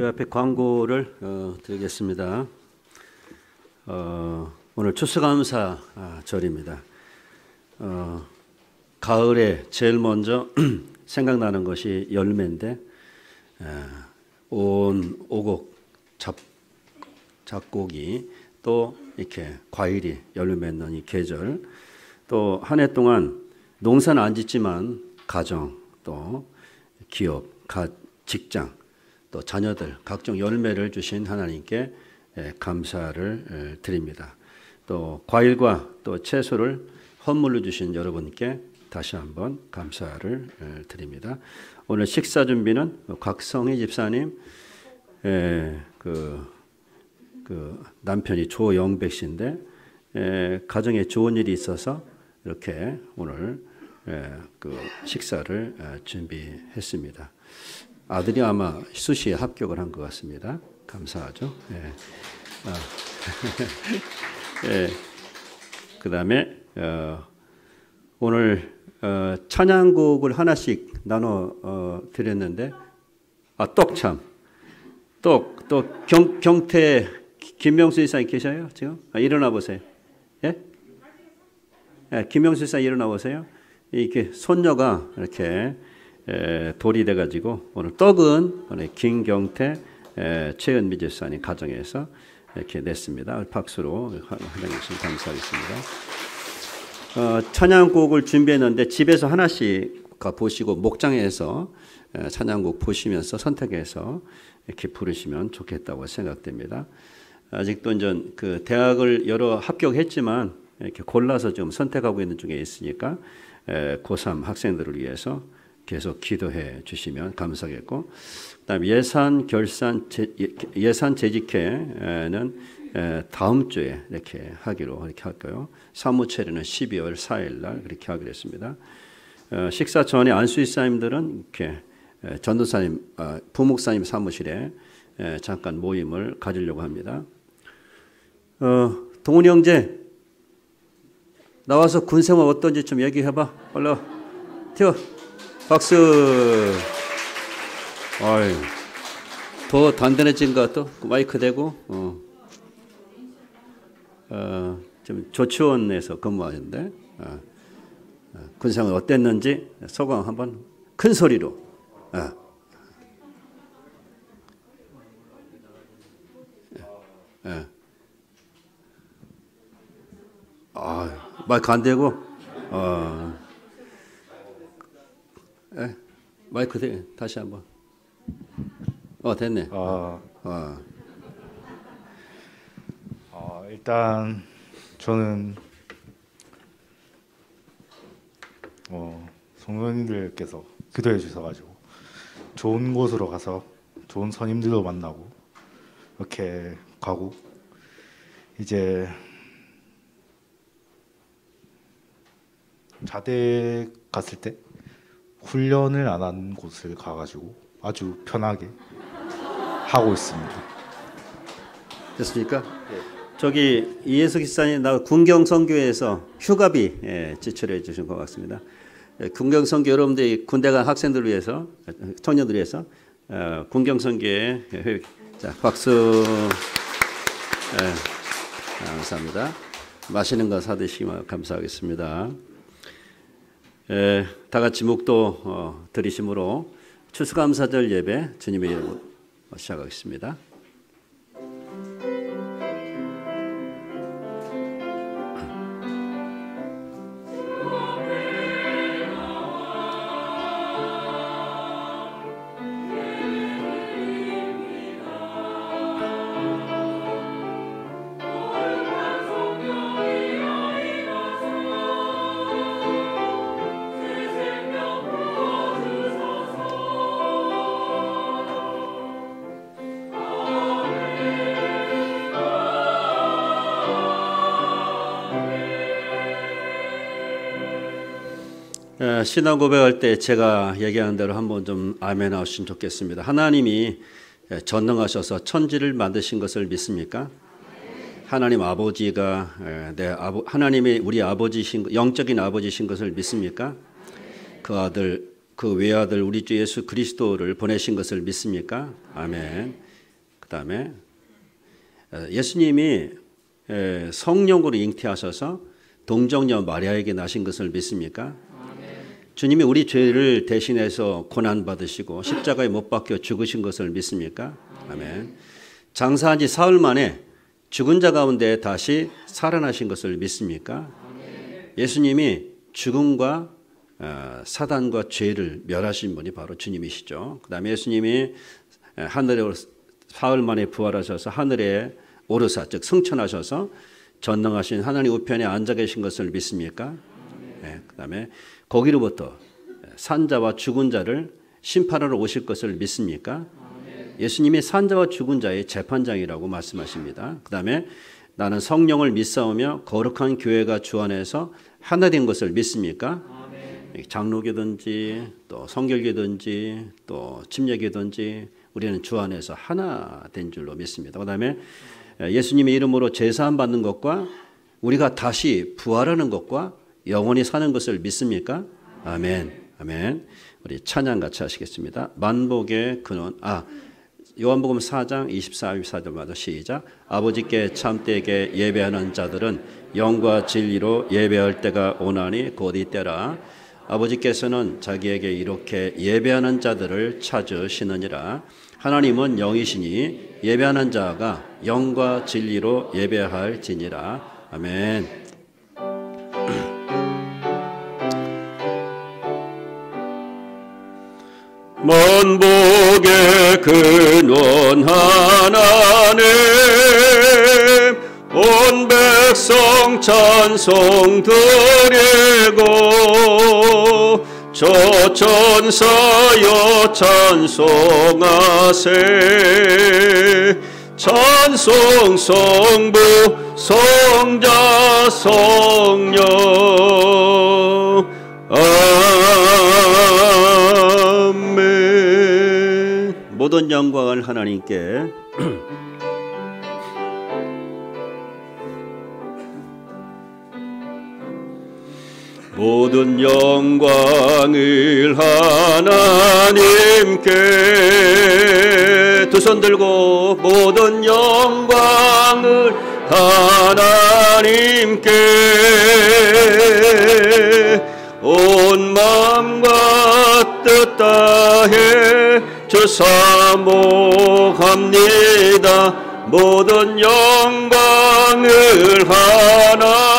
교회 앞에 광고를 드리겠습니다. 오늘 추수감사 절입니다. 가을에 제일 먼저 생각나는 것이 열매인데 온 오곡 잡곡이 또 이렇게 과일이 열매 맺는 이 계절, 또 한 해 동안 농사는 안 짓지만 가정, 또 기업, 직장, 또 자녀들 각종 열매를 주신 하나님께 감사를 드립니다. 또 과일과 또 채소를 헌물로 주신 여러분께 다시 한번 감사를 드립니다. 오늘 식사 준비는 곽성희 집사님, 그 남편이 조영백 씨인데 가정에 좋은 일이 있어서 이렇게 오늘 그 식사를 준비했습니다. 아들이 아마 수시에 합격을 한 것 같습니다. 감사하죠. 그 다음에 오늘 찬양곡을 하나씩 나눠 드렸는데 떡참 또 경태 김명수 이사님 계셔요 지금? 일어나 보세요. 예? 김명수 이사님 일어나 보세요. 이렇게 손녀가 이렇게 돌이 돼가지고 오늘 떡은 오늘 김경태 최은미 집사님 가정에서 이렇게 냈습니다. 박수로 하나님 감사하겠습니다. 찬양곡을 준비했는데 집에서 하나씩 보시고 목장에서 찬양곡 보시면서 선택해서 이렇게 부르시면 좋겠다고 생각됩니다. 아직도 이제 그 대학을 여러 합격했지만 이렇게 골라서 좀 선택하고 있는 중에 있으니까 고3 학생들을 위해서 계속 기도해 주시면 감사하겠고, 그다음에 예산 재직회는 다음 주에 이렇게 하기로 이렇게 할까요? 사무체례는 12월 4일 날 그렇게 하기로 했습니다. 식사 전에 안수이사님들은 이렇게 전도사님, 부목사님 사무실에 잠깐 모임을 가지려고 합니다. 동훈이 형제 나와서 군 생활 어떤지 좀 얘기해봐. 빨리 튀어. 박수. 어이, 더 단단해진 것 같아. 마이크 대고. 좀 조치원에서 근무하는데 군생활 어땠는지 소감 한번 큰 소리로. 마이크 안 대고. 마이크 대 다시 한번. 됐네. 일단 저는 성도님들께서 기도해 주셔가지고 좋은 곳으로 가서 좋은 선임들도 만나고 이렇게 가고, 이제 자대 갔을 때 훈련을 안 한 곳을 가가지고 아주 편하게 하고 있습니다. 됐습니까? 네. 저기 이예수 기사님 나 군경선교에서 휴가비 지출해 주신 것 같습니다. 군경선교 여러분들이 군대가 학생들 위해서, 청년들 위해서 군경선교에 자 박수. 감사합니다. 맛있는 거 사드시면 감사하겠습니다. 다 같이 묵도 드리심으로 추수감사절 예배 주님의 이름으로 시작하겠습니다. 신앙 고백할 때 제가 얘기하는 대로 한번 좀 아멘 하시면 좋겠습니다. 하나님이 전능하셔서 천지를 만드신 것을 믿습니까? 하나님 아버지가 하나님이 우리 아버지신, 영적인 아버지신 것을 믿습니까? 그 아들, 그 외아들 우리 주 예수 그리스도를 보내신 것을 믿습니까? 아멘. 그다음에 예수님이 성령으로 잉태하셔서 동정녀 마리아에게 나신 것을 믿습니까? 주님이 우리 죄를 대신해서 고난받으시고 십자가에 못 박혀 죽으신 것을 믿습니까? 아멘. 장사한 지 사흘 만에 죽은 자 가운데 다시 살아나신 것을 믿습니까? 예수님이 죽음과 사단과 죄를 멸하신 분이 바로 주님이시죠. 그 다음에 예수님이 하늘에 사흘 만에 부활하셔서 하늘에 오르사 즉 승천하셔서 전능하신 하나님 우편에 앉아 계신 것을 믿습니까? 네, 그 다음에 거기로부터 산자와 죽은 자를 심판하러 오실 것을 믿습니까? 예수님이 산자와 죽은 자의 재판장이라고 말씀하십니다. 그 다음에 나는 성령을 믿사오며 거룩한 교회가 주 안에서 하나 된 것을 믿습니까? 장로교든지 또 성결교든지 또 침례교든지 우리는 주 안에서 하나 된 줄로 믿습니다. 그 다음에 예수님의 이름으로 제사함 받는 것과 우리가 다시 부활하는 것과 영원히 사는 것을 믿습니까? 아멘. 아멘. 우리 찬양 같이 하시겠습니다. 만복의 근원. 요한복음 4장 24, 24절마다 시작. 아버지께 참되게 예배하는 자들은 영과 진리로 예배할 때가 오나니 곧 이때라. 아버지께서는 자기에게 이렇게 예배하는 자들을 찾으시느니라. 하나님은 영이시니 예배하는 자가 영과 진리로 예배할지니라. 아멘. 만복의 근원 하나님 온 백성 찬송 드리고 저 천사여 찬송하세. 찬송 성부 성자 성령 아멘. 모든 영광을 하나님께. 모든 영광을 하나님께. 두 손 들고 모든 영광을 하나님께 온 마음과 뜻 다해 주 사모합니다. 모든 영광을 하나님께.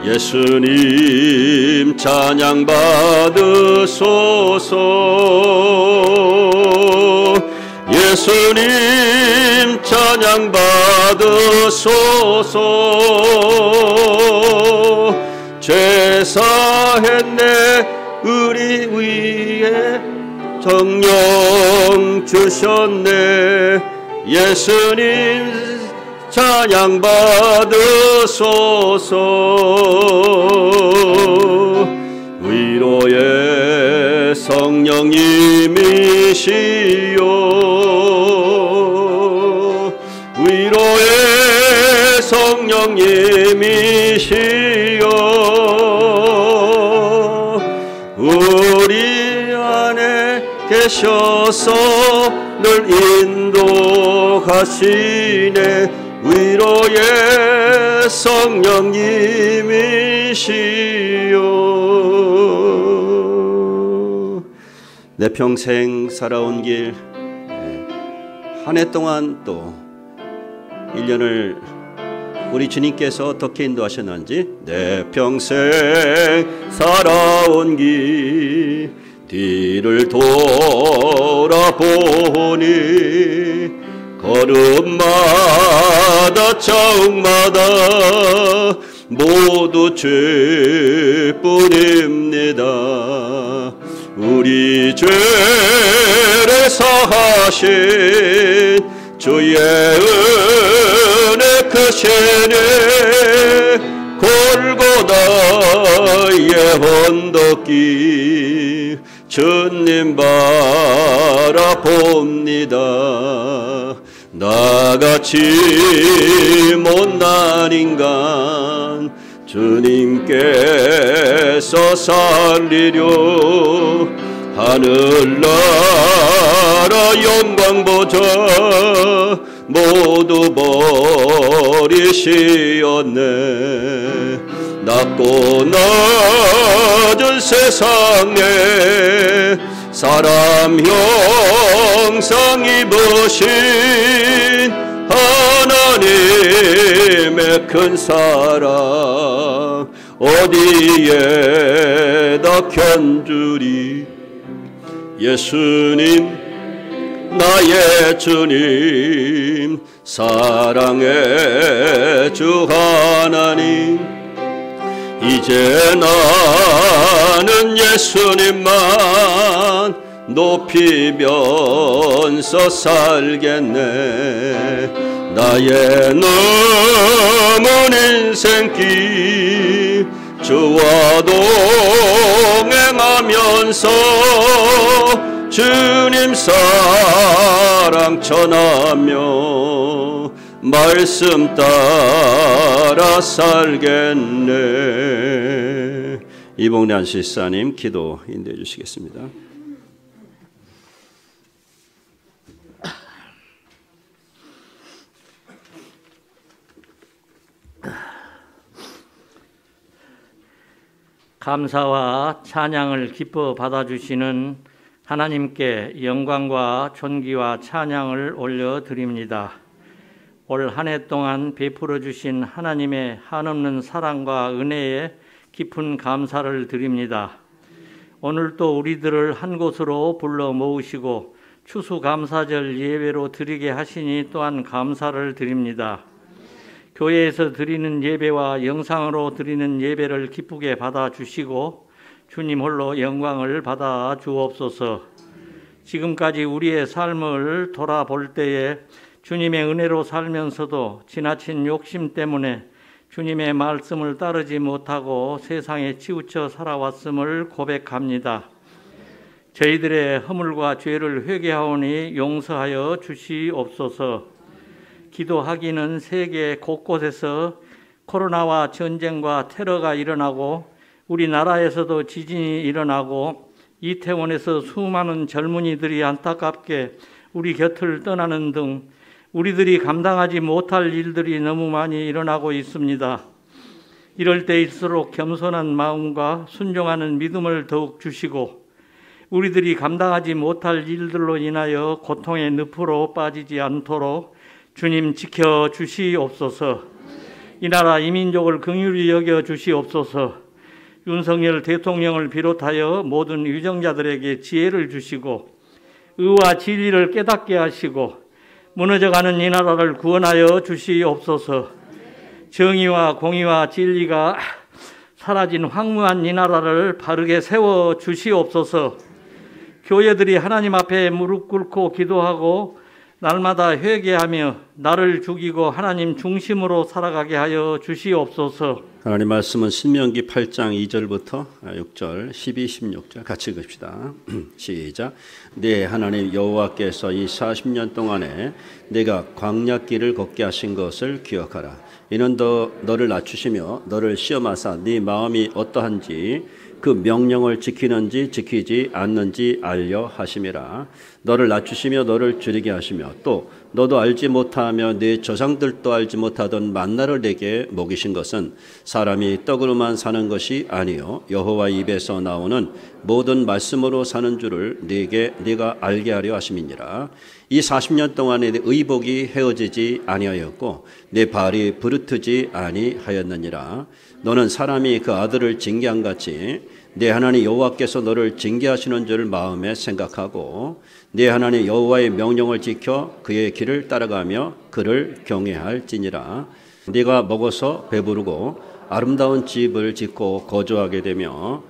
예수님 찬양 받으소서. 예수님 찬양 받으소서. 죄 사했네 우리 위에 성령 주셨네. 예수님 찬양 받으소서. 위로의 성령님이시여. 위로의 성령님이시여. 우리 안에 계셔서 늘 인도하시네. 위로의 성령님이시여. 내 평생 살아온 길 한 해 동안 또 1년을 우리 주님께서 어떻게 인도하셨는지 내 평생 살아온 길 뒤를 돌아보니 걸음마다 자욱마다 모두 죄뿐입니다. 우리 죄를 사하신 주의 은혜 크시네. 골고다의 언덕길 주님 바라봅니다. 나같이 못난 인간 주님께서 살리려 하늘날 나라 영광 보좌 모두 버리시었네. 낮고 낮은 세상에 사람 형상 입으신 하나님의 큰 사랑 어디에다 견주리. 예수님 나의 주님 사랑의 주 하나님, 이제 나는 예수님만 높이면서 살겠네. 나의 남은 인생길 주와 동행하면서 주님 사랑 전하며 말씀 따라 살겠네. 이봉래 안실사님 기도 인도해 주시겠습니다. 감사와 찬양을 기뻐 받아주시는 하나님께 영광과 존귀와 찬양을 올려드립니다. 올 한 해 동안 베풀어 주신 하나님의 한없는 사랑과 은혜에 깊은 감사를 드립니다. 오늘 또 우리들을 한 곳으로 불러 모으시고 추수감사절 예배로 드리게 하시니 또한 감사를 드립니다. 교회에서 드리는 예배와 영상으로 드리는 예배를 기쁘게 받아주시고 주님 홀로 영광을 받아 주옵소서. 지금까지 우리의 삶을 돌아볼 때에 주님의 은혜로 살면서도 지나친 욕심 때문에 주님의 말씀을 따르지 못하고 세상에 치우쳐 살아왔음을 고백합니다. 저희들의 허물과 죄를 회개하오니 용서하여 주시옵소서. 기도하기는 세계 곳곳에서 코로나와 전쟁과 테러가 일어나고 우리나라에서도 지진이 일어나고 이태원에서 수많은 젊은이들이 안타깝게 우리 곁을 떠나는 등 우리들이 감당하지 못할 일들이 너무 많이 일어나고 있습니다. 이럴 때일수록 겸손한 마음과 순종하는 믿음을 더욱 주시고 우리들이 감당하지 못할 일들로 인하여 고통의 늪으로 빠지지 않도록 주님 지켜 주시옵소서. 이 나라 이민족을 긍휼히 여겨 주시옵소서. 윤석열 대통령을 비롯하여 모든 유정자들에게 지혜를 주시고 의와 진리를 깨닫게 하시고 무너져가는 이 나라를 구원하여 주시옵소서. 정의와 공의와 진리가 사라진 황무한 이 나라를 바르게 세워 주시옵소서. 교회들이 하나님 앞에 무릎 꿇고 기도하고 날마다 회개하며 나를 죽이고 하나님 중심으로 살아가게 하여 주시옵소서. 하나님 말씀은 신명기 8장 2절부터 6절, 12, 16절 같이 읽읍시다. 시작. 네 하나님 여호와께서 이 40년 동안에 내가 광야길을 걷게 하신 것을 기억하라. 이는 너를 낮추시며 너를 시험하사 네 마음이 어떠한지 그 명령을 지키는지 지키지 않는지 알려 하심이라. 너를 낮추시며 너를 줄이게 하시며 또 너도 알지 못하며 네 조상들도 알지 못하던 만나를 내게 먹이신 것은 사람이 떡으로만 사는 것이 아니요 여호와 입에서 나오는 모든 말씀으로 사는 줄을 네가 알게 하려 하심이니라. 이 40년 동안에 네 의복이 헤어지지 아니하였고 네 발이 부르트지 아니하였느니라. 너는 사람이 그 아들을 징계한 같이 네 하나님 여호와께서 너를 징계하시는 줄 마음에 생각하고 네 하나님 여호와의 명령을 지켜 그의 길을 따라가며 그를 경외할지니라. 네가 먹어서 배부르고 아름다운 집을 짓고 거주하게 되며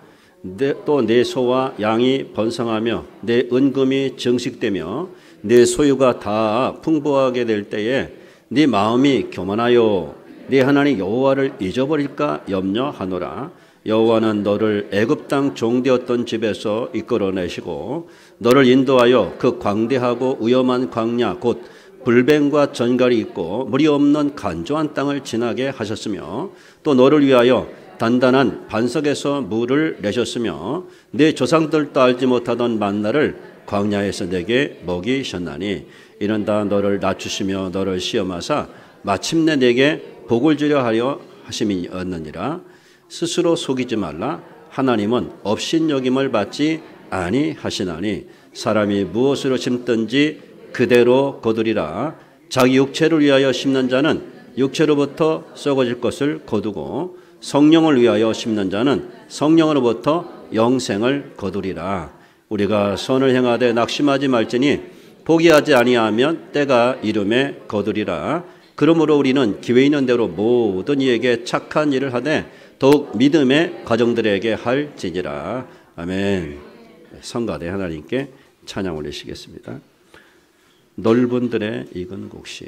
또 내 소와 양이 번성하며 내 은금이 증식되며 내 소유가 다 풍부하게 될 때에 네 마음이 교만하여 네 하나님 여호와를 잊어버릴까 염려하노라. 여호와는 너를 애굽 땅 종되었던 집에서 이끌어내시고 너를 인도하여 그 광대하고 위험한 광야 곧 불뱀과 전갈이 있고 물이 없는 간조한 땅을 지나게 하셨으며 또 너를 위하여 단단한 반석에서 물을 내셨으며 네 조상들도 알지 못하던 만나를 광야에서 내게 먹이셨나니 이는 다 너를 낮추시며 너를 시험하사 마침내 내게 복을 주려 하려 하심이었느니라. 스스로 속이지 말라. 하나님은 업신여김을 받지 아니하시나니 사람이 무엇으로 심든지 그대로 거두리라. 자기 육체를 위하여 심는 자는 육체로부터 썩어질 것을 거두고 성령을 위하여 심는 자는 성령으로부터 영생을 거두리라. 우리가 선을 행하되 낙심하지 말지니 포기하지 아니하면 때가 이름에 거두리라. 그러므로 우리는 기회 있는 대로 모든 이에게 착한 일을 하되 더욱 믿음의 가정들에게 할지니라. 아멘. 성가대 하나님께 찬양 올리시겠습니다. 넓은 들의 익은 곡식.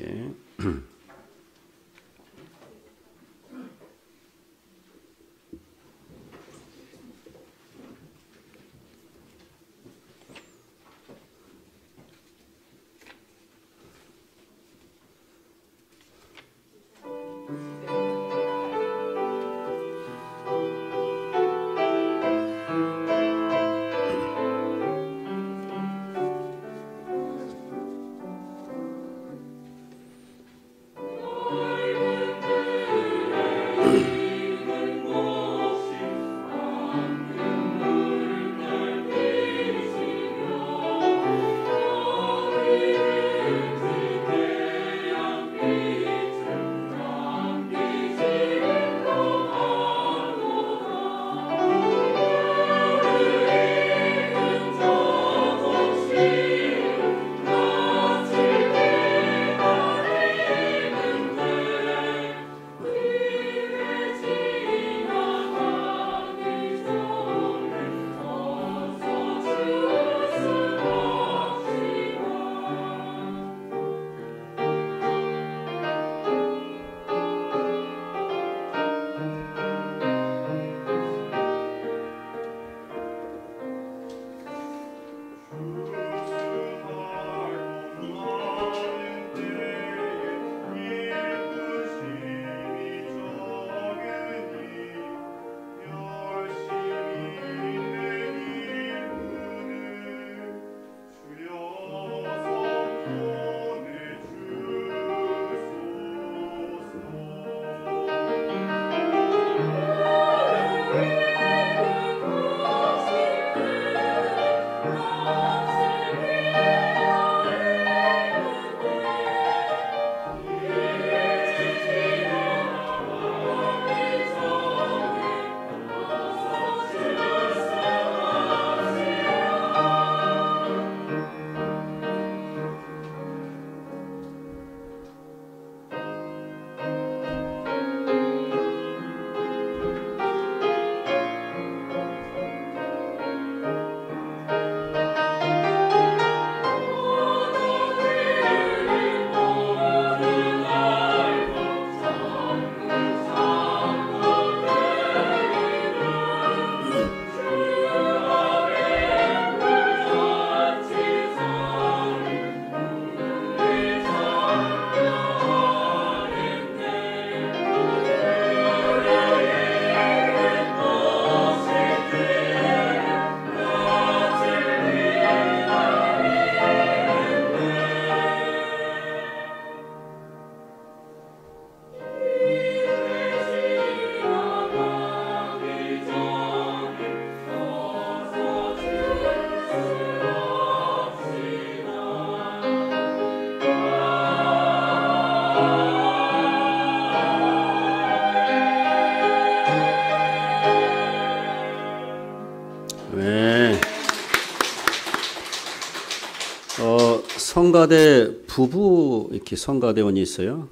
성가대 부부 이렇게 성가대원이 있어요.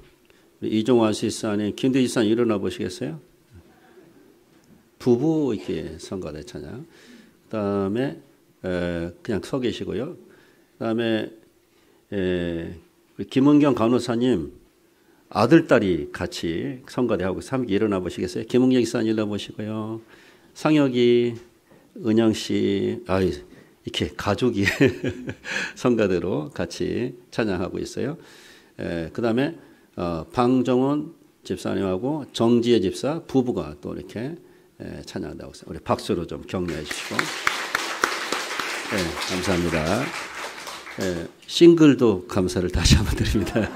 이종환 시사님, 김대희 시사님 일어나 보시겠어요? 부부 이렇게 성가대 찬양. 그다음에 그냥 서 계시고요. 그다음에 김은경 간호사님 아들 딸이 같이 성가대 하고 함께 일어나 보시겠어요? 김은경 시사님 일어나 보시고요. 상혁이, 은영 씨, 이렇게 가족이 성가대로 같이 찬양하고 있어요. 그다음에 방정원 집사님하고 정지혜 집사 부부가 또 이렇게 찬양한다고 했어요. 우리 박수로 좀 격려해 주시고. 감사합니다. 싱글도 감사를 다시 한번 드립니다.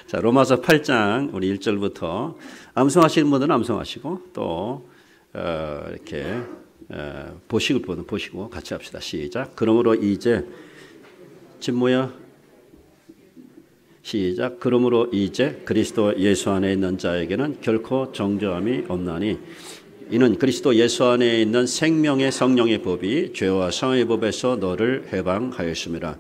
자, 로마서 8장 우리 1절부터 암송하시는 분들은 암송하시고 또 이렇게 보시고 분은 보시고 같이 합시다. 시작. 그러므로 이제 진모야 시작. 그러므로 이제 그리스도 예수 안에 있는 자에게는 결코 정죄함이 없나니 이는 그리스도 예수 안에 있는 생명의 성령의 법이 죄와 상의 법에서 너를 해방하였습니다.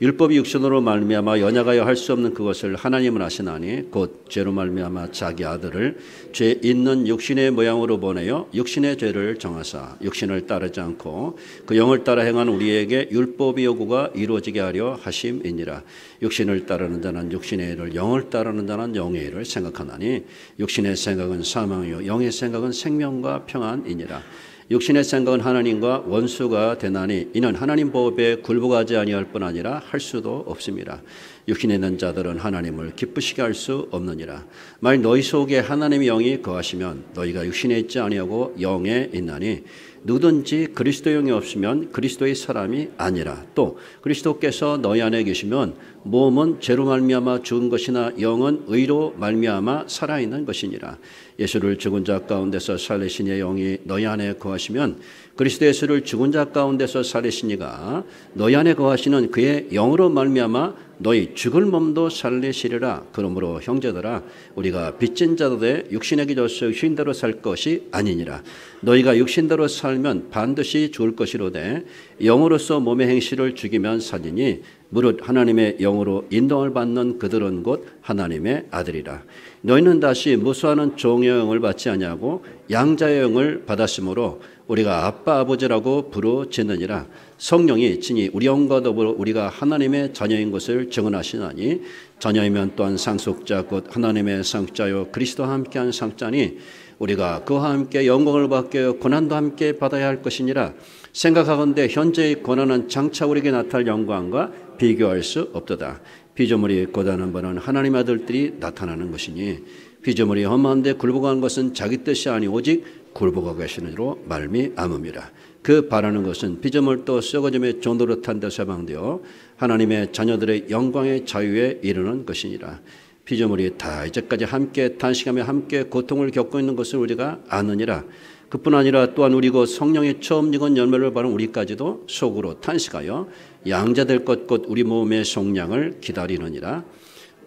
율법이 육신으로 말미암아 연약하여 할 수 없는 그것을 하나님은 하시나니 곧 죄로 말미암아 자기 아들을 죄 있는 육신의 모양으로 보내어 육신의 죄를 정하사 육신을 따르지 않고 그 영을 따라 행한 우리에게 율법의 요구가 이루어지게 하려 하심이니라. 육신을 따르는 자는 육신의 일을, 영을 따르는 자는 영의 일을 생각하나니 육신의 생각은 사망이요 영의 생각은 생명과 평안이니라. 육신의 생각은 하나님과 원수가 되나니 이는 하나님 법에 굴복하지 아니할 뿐 아니라 할 수도 없습니다. 육신에 있는 자들은 하나님을 기쁘시게 할 수 없느니라. 만일 너희 속에 하나님의 영이 거하시면 너희가 육신에 있지 아니하고 영에 있나니 누구든지 그리스도 영이 없으면 그리스도의 사람이 아니라. 또 그리스도께서 너희 안에 계시면 몸은 죄로 말미암아 죽은 것이나 영은 의로 말미암아 살아있는 것이니라. 예수를 죽은 자 가운데서 살리신 이의 영이 너희 안에 거하시면 그리스도 예수를 죽은 자 가운데서 살리신 이가 너희 안에 거하시는 그의 영으로 말미암아 너희 죽을 몸도 살리시리라. 그러므로 형제들아 우리가 빚진 자도 돼 육신의 기조서 육신대로 살 것이 아니니라. 너희가 육신대로 살면 반드시 죽을 것이로되 영으로서 몸의 행실을 죽이면 살리니 무릇 하나님의 영으로 인도를 받는 그들은 곧 하나님의 아들이라. 너희는 다시 무수하는 종의 영을 받지 아니하고 양자의 영을 받았으므로 우리가 아빠 아버지라고 부르짖느니라. 성령이 친히 우리 영과 더불어 우리가 하나님의 자녀인 것을 증언하시나니 자녀이면 또한 상속자 곧 하나님의 상속자요 그리스도와 함께한 상자니 우리가 그와 함께 영광을 받게 고난도 함께 받아야 할 것이니라. 생각하건대 현재의 고난은 장차 우리에게 나타날 영광과 비교할 수 없도다. 피조물이 고단한 바는 하나님 아들들이 나타나는 것이니 피조물이 험한데 굴복하는 것은 자기 뜻이 아니 오직 굴복하고 계시는 이로 말미암음이라. 그 바라는 것은 피조물도 썩어짐의 종도로 탄 데서 해방되어 하나님의 자녀들의 영광의 자유에 이르는 것이니라. 피조물이 다 이제까지 함께 탄식하며 함께 고통을 겪고 있는 것을 우리가 아느니라. 그뿐 아니라 또한 우리 곧 성령의 처음 익은 열매를 바른 우리까지도 속으로 탄식하여 양자될 것 곧 우리 몸의 속량을 기다리느니라.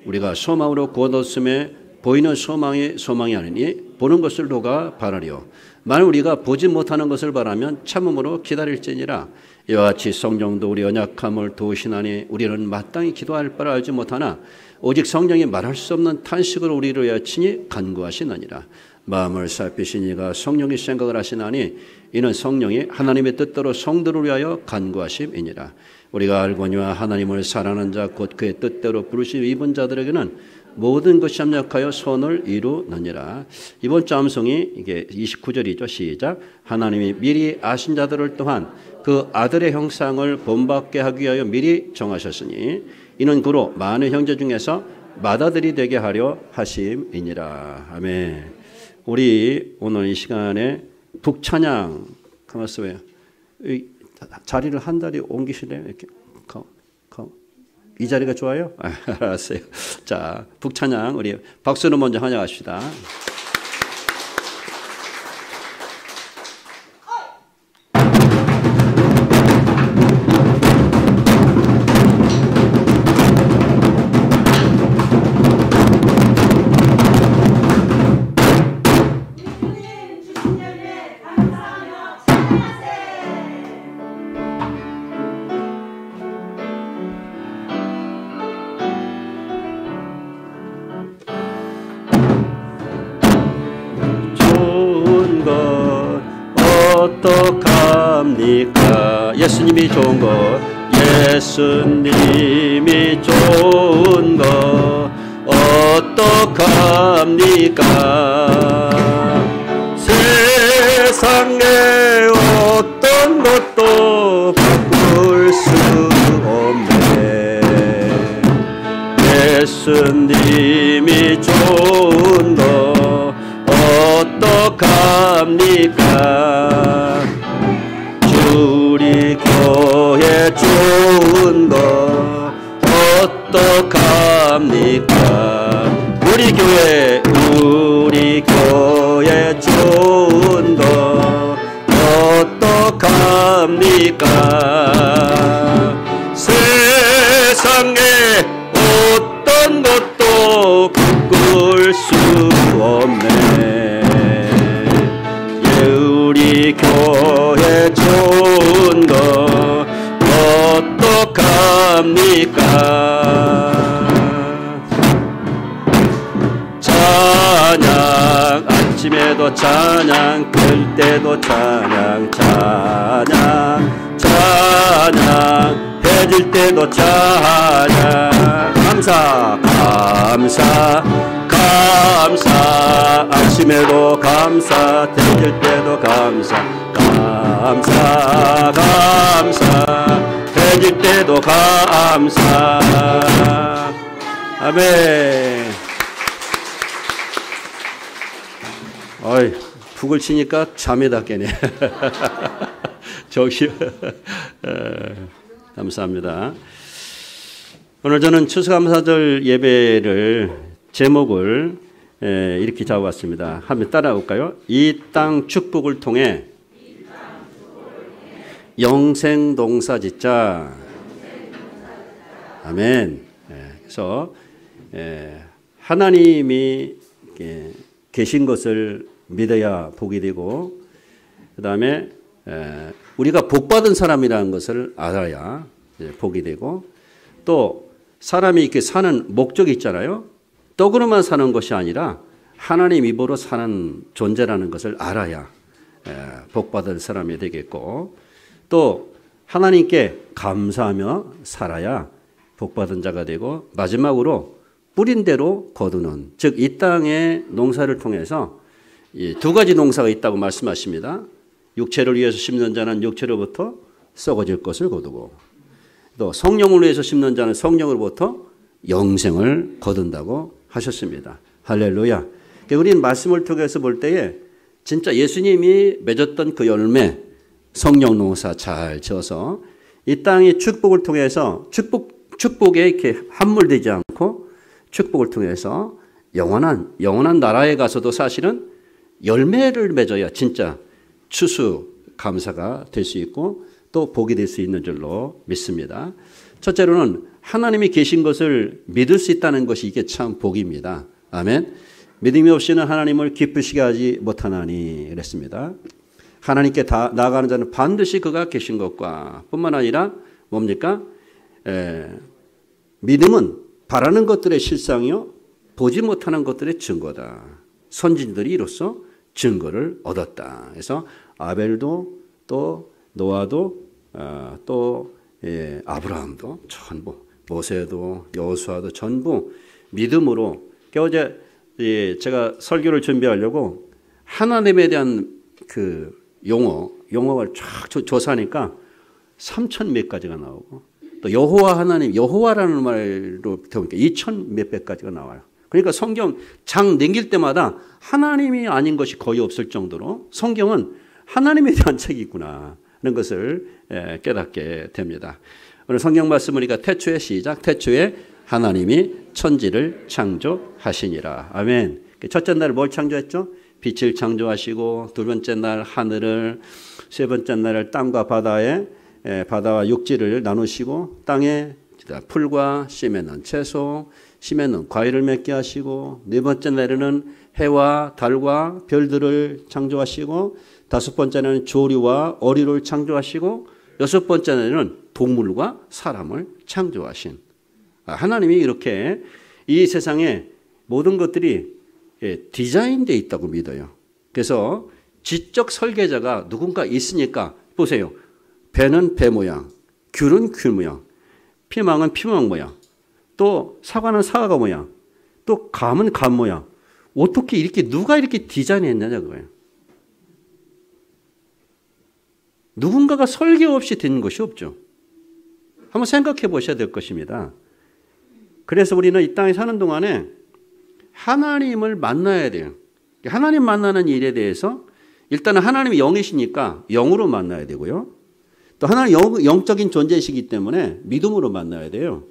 우리가 소망으로 구원 얻음에 보이는 소망이 아니니 보는 것을 누가 바라리요. 만일 우리가 보지 못하는 것을 바라면 참음으로 기다릴지니라. 이와 같이 성령도 우리 연약함을 도우시나니 우리는 마땅히 기도할 바를 알지 못하나 오직 성령이 말할 수 없는 탄식으로 우리를 위하여 친히 간구하시느니라. 마음을 살피신 이가 성령이 생각을 하시나니 이는 성령이 하나님의 뜻대로 성도를 위하여 간구하심이니라. 우리가 알거니와 하나님을 사랑하는 자 곧 그의 뜻대로 부르심 입은 자들에게는 모든 것이 합력하여 선을 이루느니라. 이번 주 암송이 이게 29절이죠. 시작. 하나님이 미리 아신 자들을 또한 그 아들의 형상을 본받게 하기 위하여 미리 정하셨으니 이는 그로 많은 형제 중에서 맏아들이 되게 하려 하심이니라. 아멘. 우리 오늘 이 시간에 북찬양 가만있어요. 자리를 한 다리 옮기실래요? 이렇게 이 자리가 좋아요? 알았어요. 자, 북찬양 우리 박수로 먼저 환영합시다. 어떡합니까? 예수님이 좋은 것, 예수님이 좋은 것 어떡합니까? 세상에 어떤 것도 바꿀 수 없네. 예수님이 좋은 것 어떡합니까? 주리 우리 교회 좋은 거 어떡합니까? 우리 교회 좋은 거 어떡합니까? 세상에 어떤 것도 바꿀 수 없네. 예, 우리 교회 좋은 거 어떡합니까? 찬양 아침에도 찬양 들 때도 찬양 해질 때도 찬양 감사 아침에도 감사 해질 때도 감사 해질 때도 감사. 아멘. 어이, 푹을 치니까 잠이 다 깨네. 저기 감사합니다. 오늘 저는 추수감사절 예배를 제목을 이렇게 잡아봤습니다. 한번 따라올까요? 이 땅 축복을 통해 영생 농사 짓자. 아멘. 그래서 하나님이 계신 것을 믿어야 복이 되고, 그 다음에 우리가 복받은 사람이라는 것을 알아야 복이 되고, 또 사람이 이렇게 사는 목적이 있잖아요. 떡으로만 사는 것이 아니라 하나님 입으로 사는 존재라는 것을 알아야 복받은 사람이 되겠고, 또 하나님께 감사하며 살아야 복받은 자가 되고, 마지막으로 뿌린 대로 거두는, 즉 이 땅의 농사를 통해서 두 가지 농사가 있다고 말씀하십니다. 육체를 위해서 심는 자는 육체로부터 썩어질 것을 거두고, 또 성령을 위해서 심는 자는 성령으로부터 영생을 거둔다고 하셨습니다. 할렐루야. 우리는 말씀을 통해서 볼 때에 진짜 예수님이 맺었던 그 열매, 성령 농사 잘 지어서 이 땅의 축복을 통해서 축복에 이렇게 함몰되지 않고 축복을 통해서 영원한 나라에 가서도 사실은 열매를 맺어야 진짜 추수 감사가 될 수 있고 또 복이 될 수 있는 줄로 믿습니다. 첫째로는 하나님이 계신 것을 믿을 수 있다는 것이 이게 참 복입니다. 아멘. 믿음이 없이는 하나님을 기쁘시게 하지 못하나니 그랬습니다. 하나님께 나아가는 자는 반드시 그가 계신 것과 뿐만 아니라 뭡니까? 믿음은 바라는 것들의 실상이요 보지 못하는 것들의 증거다. 선진들이 이로써 증거를 얻었다. 그래서 아벨도 또 노아도 또 아브라함도 전부, 모세도 여호수아도 전부 믿음으로. 어제 제가 설교를 준비하려고 하나님에 대한 그 용어를 쫙 조사하니까 3,000 몇 가지가 나오고, 또 여호와 하나님, 여호와라는 말로 보니까 2,000 몇백 가지가 나와요. 그러니까 성경 장 넘길 때마다 하나님이 아닌 것이 거의 없을 정도로 성경은 하나님에 대한 책이 있구나 하는 것을 깨닫게 됩니다. 오늘 성경 말씀 보니까 태초의 시작, 태초에 하나님이 천지를 창조하시니라. 아멘. 첫째 날 뭘 창조했죠? 빛을 창조하시고, 두 번째 날 하늘을, 세 번째 날 땅과 바다와 육지를 나누시고, 땅에 풀과 씨 맺는 채소, 씨 맺는 과일을 맺게 하시고, 네 번째 날에는 해와 달과 별들을 창조하시고, 다섯 번째 날에는 조류와 어류를 창조하시고, 여섯 번째 날에는 동물과 사람을 창조하신 하나님이 이렇게 이 세상에 모든 것들이 디자인되어 있다고 믿어요. 그래서 지적 설계자가 누군가 있으니까 보세요. 배는 배 모양, 귤은 귤 모양, 피망은 피망 모양, 또 사과는 사과 모양, 또 감은 감 모양. 어떻게 이렇게 누가 이렇게 디자인했느냐 그거예요. 누군가가 설계 없이 된 것이 없죠. 한번 생각해 보셔야 될 것입니다. 그래서 우리는 이 땅에 사는 동안에 하나님을 만나야 돼요. 하나님 만나는 일에 대해서 일단은 하나님이 영이시니까 영으로 만나야 되고요. 또 하나님 영적인 존재이시기 때문에 믿음으로 만나야 돼요.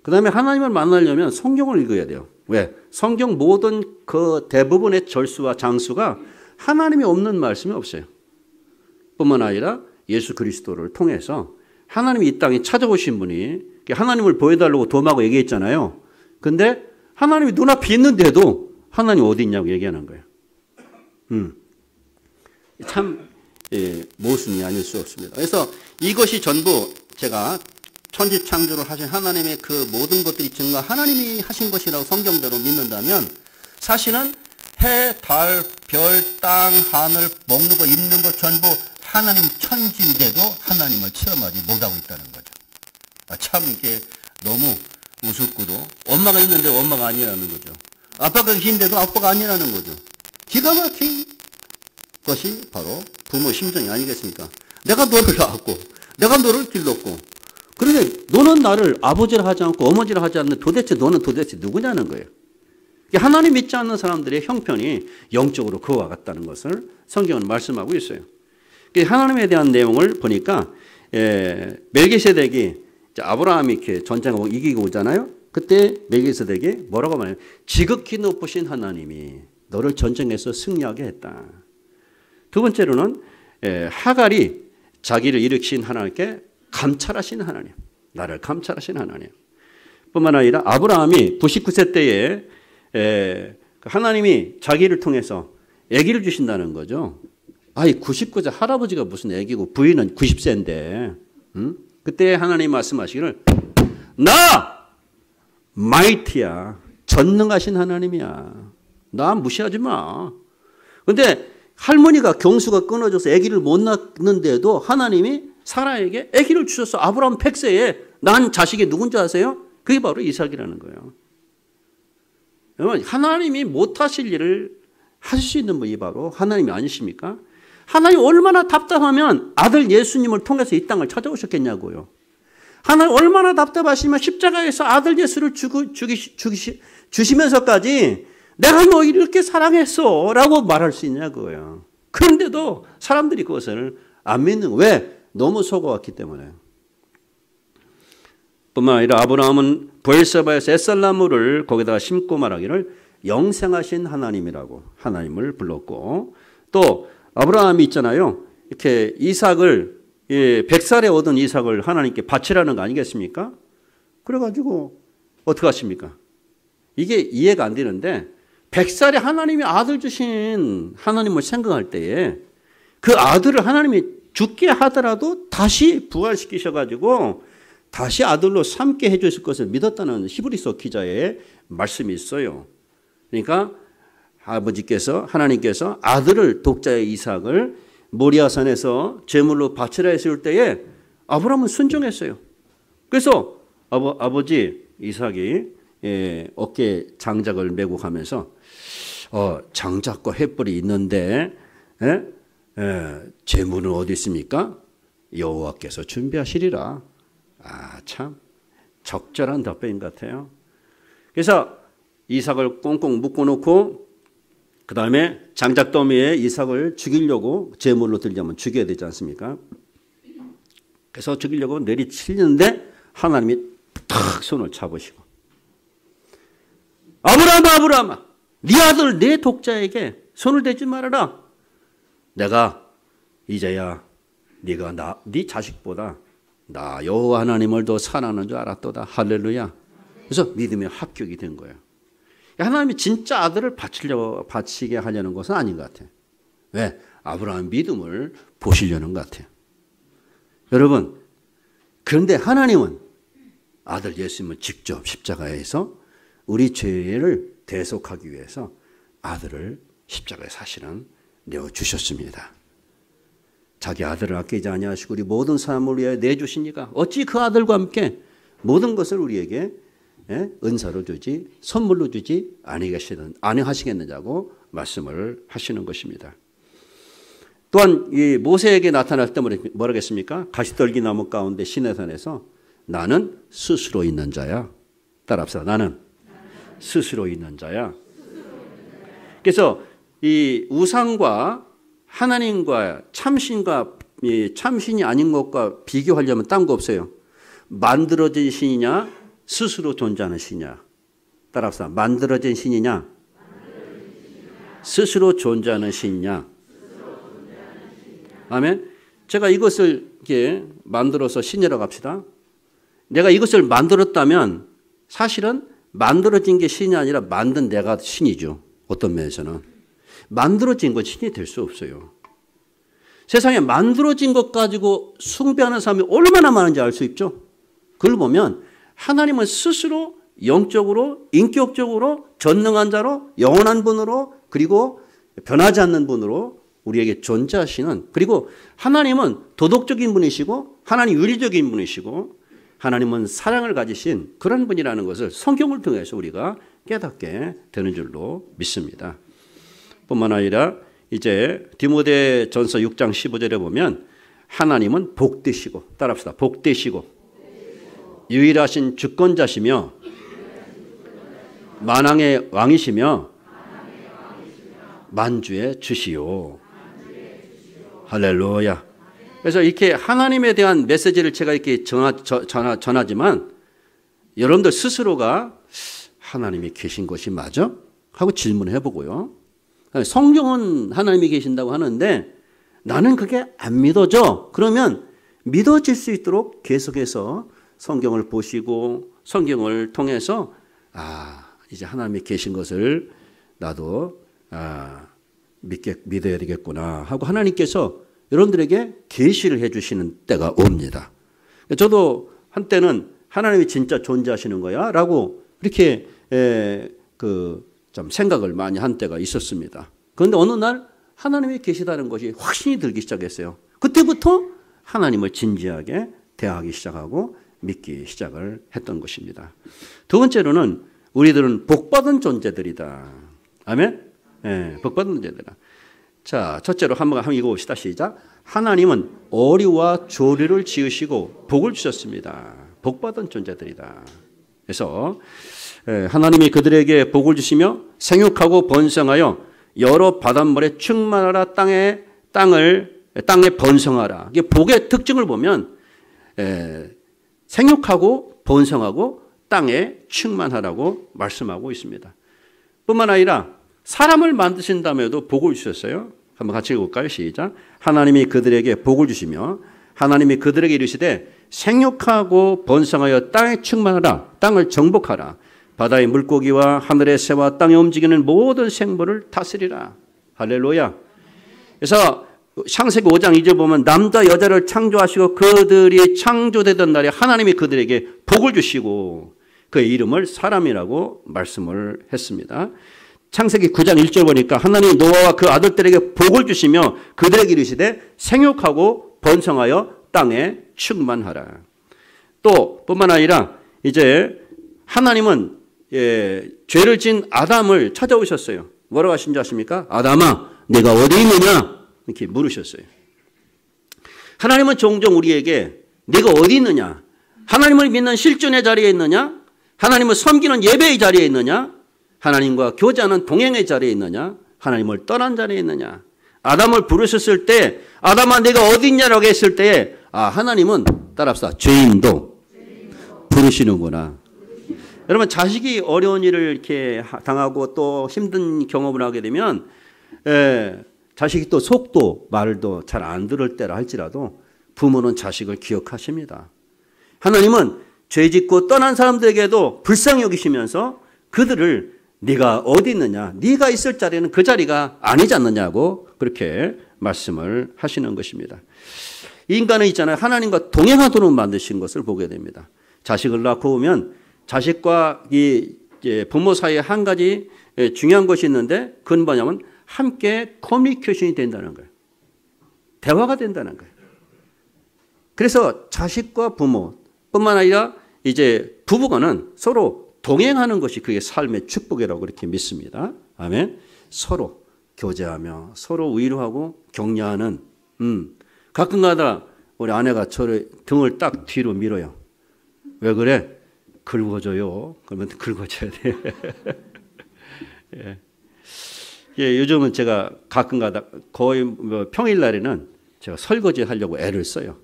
그 다음에 하나님을 만나려면 성경을 읽어야 돼요. 왜? 성경 모든 그 대부분의 절수와 장수가 하나님이 없는 말씀이 없어요. 뿐만 아니라 예수 그리스도를 통해서 하나님이 이 땅에 찾아오신 분이 하나님을 보여달라고 도마고 얘기했잖아요. 근데 하나님이 눈앞에 있는데도 하나님 어디 있냐고 얘기하는 거예요. 참 모순이 아닐 수 없습니다. 그래서 이것이 전부 제가 천지창조를 하신 하나님의 그 모든 것들이 증거 하나님이 하신 것이라고 성경대로 믿는다면 사실은 해, 달, 별, 땅, 하늘, 먹는 거, 입는 거 전부 하나님 천지인데도 하나님을 체험하지 못하고 있다는 거죠. 참 이게 너무 우습고도 엄마가 있는데 엄마가 아니라는 거죠. 아빠가 계신데도 아빠가 아니라는 거죠. 기가 막힌 것이 바로 부모 심정이 아니겠습니까? 내가 너를 낳았고 내가 너를 길렀고 그런데 너는 나를 아버지라 하지 않고 어머니라 하지 않는 도대체 너는 도대체 누구냐는 거예요. 하나님 믿지 않는 사람들의 형편이 영적으로 그와 같다는 것을 성경은 말씀하고 있어요. 하나님에 대한 내용을 보니까 멜기세덱이 아브라함이 이렇게 전쟁을 이기고 오잖아요. 그때 멜기세덱이 뭐라고 말해요? 지극히 높으신 하나님이 너를 전쟁에서 승리하게 했다. 두 번째로는 하갈이 자기를 일으키신 하나님께 감찰하신 하나님, 나를 감찰하신 하나님. 뿐만 아니라 아브라함이 99세 때에 하나님이 자기를 통해서 아기를 주신다는 거죠. 아이 99세 할아버지가 무슨 아기고 부인은 90세인데 그때 하나님 말씀하시기를 나 마이티야 전능하신 하나님이야. 나 무시하지 마. 근데 할머니가 경수가 끊어져서 아기를 못 낳는데도 하나님이 사라에게 아기를 주셔서 아브라함 100세에 난 자식이 누군지 아세요? 그게 바로 이삭이라는 거예요. 여러분 하나님이 못하실 일을 하실 수 있는 분이 바로 하나님이 아니십니까? 하나님 얼마나 답답하면 아들 예수님을 통해서 이 땅을 찾아오셨겠냐고요. 하나님 얼마나 답답하시면 십자가에서 아들 예수를 주시면서까지 내가 너희를 이렇게 사랑했어 라고 말할 수 있냐고요. 그런데도 사람들이 그것을 안 믿는 거예요. 왜? 너무 속아왔기 때문에. 뿐만 아니라 아브라함은 브엘세바에서 엣살나무를 거기다가 심고 말하기를 영생하신 하나님이라고 하나님을 불렀고 또 아브라함이 있잖아요. 이렇게 이삭을 100살에 얻은 이삭을 하나님께 바치라는 거 아니겠습니까? 그래가지고 어떻게 하십니까? 이게 이해가 안 되는데 100살에 하나님이 아들 주신 하나님을 생각할 때에 그 아들을 하나님이 죽게 하더라도 다시 부활시키셔가지고 다시 아들로 삼게 해주실 것을 믿었다는 히브리서 기자의 말씀이 있어요. 그러니까 아버지께서 하나님께서 아들을 독자의 이삭을 모리아산에서 제물로 바치라 했을 때에 아브라함은 순종했어요. 그래서 아버지 이삭이 어깨에 장작을 메고 가면서 장작과 횃불이 있는데 제물은 어디 있습니까? 여호와께서 준비하시리라. 참 적절한 답변인 것 같아요. 그래서 이삭을 꽁꽁 묶어놓고 그 다음에 장작더미에 이삭을 죽이려고 제물로 들려면 죽여야 되지 않습니까? 그래서 죽이려고 내리치는데 하나님이 탁 손을 잡으시고 아브라함아 네 아들 내 독자에게 손을 대지 말아라. 내가 이제야 네가 네 자식보다 나 여호와 하나님을 더 사랑하는 줄 알았도다. 할렐루야. 그래서 믿음의 합격이 된 거예요. 하나님이 진짜 아들을 바치게 하려는 것은 아닌 것 같아요. 왜? 아브라함 믿음을 보시려는 것 같아요. 여러분, 그런데 하나님은 아들 예수님을 직접 십자가에서 우리 죄를 대속하기 위해서 아들을 십자가에 사실은 내어주셨습니다. 자기 아들을 아끼지 아니하시고 우리 모든 사람을 위하여 내주시니까 어찌 그 아들과 함께 모든 것을 우리에게 은사로 주지 선물로 주지 아니하시겠느냐고 말씀을 하시는 것입니다. 또한 이 모세에게 나타날 때 뭐라겠습니까? 가시떨기 나무 가운데 시내산에서 나는 스스로 있는 자야. 따라합시다. 나는 스스로 있는 자야. 그래서 이 우상과 하나님과 참신과 참 신이 아닌 것과 비교하려면 딴 거 없어요. 만들어진 신이냐 스스로 존재하는 신이냐. 따라합시다. 만들어진 신이냐 스스로 존재하는 신이냐. 아멘. 제가 이것을 이렇게 만들어서 신이라고 합시다. 내가 이것을 만들었다면 사실은 만들어진 게 신이 아니라 만든 내가 신이죠. 어떤 면에서는. 만들어진 건 신이 될 수 없어요. 세상에 만들어진 것 가지고 숭배하는 사람이 얼마나 많은지 알 수 있죠. 그걸 보면 하나님은 스스로 영적으로 인격적으로 전능한 자로 영원한 분으로 그리고 변하지 않는 분으로 우리에게 존재하시는, 그리고 하나님은 도덕적인 분이시고 하나님 윤리적인 분이시고 하나님은 사랑을 가지신 그런 분이라는 것을 성경을 통해서 우리가 깨닫게 되는 줄로 믿습니다. 뿐만 아니라 이제 디모데전서 6장 15절에 보면 하나님은 복되시고, 따라합시다. 복되시고 유일하신 주권자시며 만왕의 왕이시며 만주의 주시오. 할렐루야. 그래서 이렇게 하나님에 대한 메시지를 제가 이렇게 전하지만 여러분들 스스로가 하나님이 계신 것이 맞아? 하고 질문을 해보고요. 성경은 하나님이 계신다고 하는데 나는 그게 안 믿어져. 그러면 믿어질 수 있도록 계속해서 성경을 보시고 성경을 통해서 이제 하나님이 계신 것을 나도 믿어야 되겠구나 하고 하나님께서 여러분들에게 계시를 해주시는 때가 옵니다. 저도 한때는 하나님이 진짜 존재하시는 거야 라고 이렇게 좀 생각을 많이 한 때가 있었습니다. 그런데 어느 날 하나님이 계시다는 것이 확신이 들기 시작했어요. 그때부터 하나님을 진지하게 대하기 시작하고 믿기 시작을 했던 것입니다. 두 번째로는 우리들은 복받은 존재들이다. 아멘? 네, 복받은 존재들이다. 자, 첫째로 한번 읽어봅시다. 시작. 하나님은 어리와 조리를 지으시고 복을 주셨습니다. 복받은 존재들이다. 그래서 하나님이 그들에게 복을 주시며 생육하고 번성하여 여러 바닷물에 충만하라. 땅에 번성하라. 이게 복의 특징을 보면 생육하고 번성하고 땅에 충만하라고 말씀하고 있습니다. 뿐만 아니라 사람을 만드신 다음에도 복을 주셨어요. 한번 같이 읽어볼까요? 시작. 하나님이 그들에게 복을 주시며 하나님이 그들에게 이르시되 생육하고 번성하여 땅에 충만하라. 땅을 정복하라. 바다의 물고기와 하늘의 새와 땅에 움직이는 모든 생물을 다스리라. 할렐루야. 그래서 창세기 5장 2절 보면 남자 여자를 창조하시고 그들이 창조되던 날에 하나님이 그들에게 복을 주시고 그의 이름을 사람이라고 말씀을 했습니다. 창세기 9장 1절 보니까 하나님이 노아와 그 아들들에게 복을 주시며 그들에게 이르시되 생육하고 번성하여 땅에 충만하라. 또 뿐만 아니라 이제 하나님은 죄를 지은 아담을 찾아오셨어요. 뭐라고 하신 줄 아십니까? 아담아 네가 어디 있느냐? 이렇게 물으셨어요. 하나님은 종종 우리에게 네가 어디 있느냐? 하나님을 믿는 실존의 자리에 있느냐? 하나님을 섬기는 예배의 자리에 있느냐? 하나님과 교제하는 동행의 자리에 있느냐? 하나님을 떠난 자리에 있느냐? 아담을 부르셨을 때 아담아 네가 어디 있냐라고 했을 때 하나님은 따라합시다. 죄인도 부르시는구나. 여러분 자식이 어려운 일을 이렇게 당하고 또 힘든 경험을 하게 되면 자식이 또 속도 말도 잘 안 들을 때라 할지라도 부모는 자식을 기억하십니다. 하나님은 죄짓고 떠난 사람들에게도 불쌍히 여기시면서 그들을 네가 어디 있느냐? 네가 있을 자리는 그 자리가 아니지 않느냐고 그렇게 말씀을 하시는 것입니다. 이 인간은 있잖아요. 하나님과 동행하도록 만드신 것을 보게 됩니다. 자식을 낳고 오면 자식과 이 부모 사이에 한 가지 중요한 것이 있는데 그건 뭐냐면 함께 커뮤니케이션이 된다는 거예요. 대화가 된다는 거예요. 그래서 자식과 부모뿐만 아니라 이제 부부간은 서로 동행하는 것이 그게 삶의 축복이라고 그렇게 믿습니다. 아멘. 서로 교제하며 서로 위로하고 격려하는. 가끔가다 우리 아내가 저를 등을 딱 뒤로 밀어요. 왜 그래? 긁어줘요. 그러면 긁어줘야 돼. 요즘은 제가 가끔가다 거의 평일날에는 제가 설거지 하려고 애를 써요.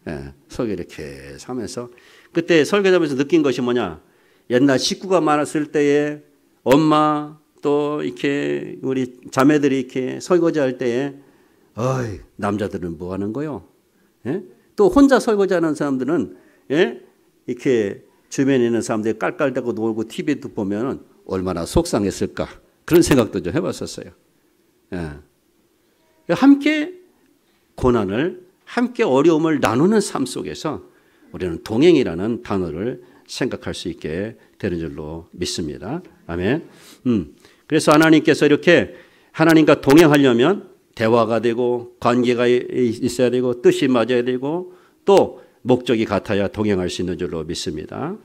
예, 설거지 이렇게 하면서 그때 설거지하면서 느낀 것이 뭐냐? 옛날 식구가 많았을 때에 엄마 또 이렇게 우리 자매들이 이렇게 설거지할 때에 어이, 남자들은 뭐 하는 거요? 예? 또 혼자 설거지하는 사람들은 예? 이렇게 주변에 있는 사람들이 깔깔대고 놀고 TV도 보면 얼마나 속상했을까 그런 생각도 좀 해봤었어요. 예. 함께 고난을 함께 어려움을 나누는 삶 속에서 우리는 동행이라는 단어를 생각할 수 있게 되는 줄로 믿습니다. 아멘. 그래서 하나님께서 이렇게 하나님과 동행하려면 대화가 되고 관계가 있어야 되고 뜻이 맞아야 되고 또 목적이 같아야 동행할 수 있는 줄로 믿습니다.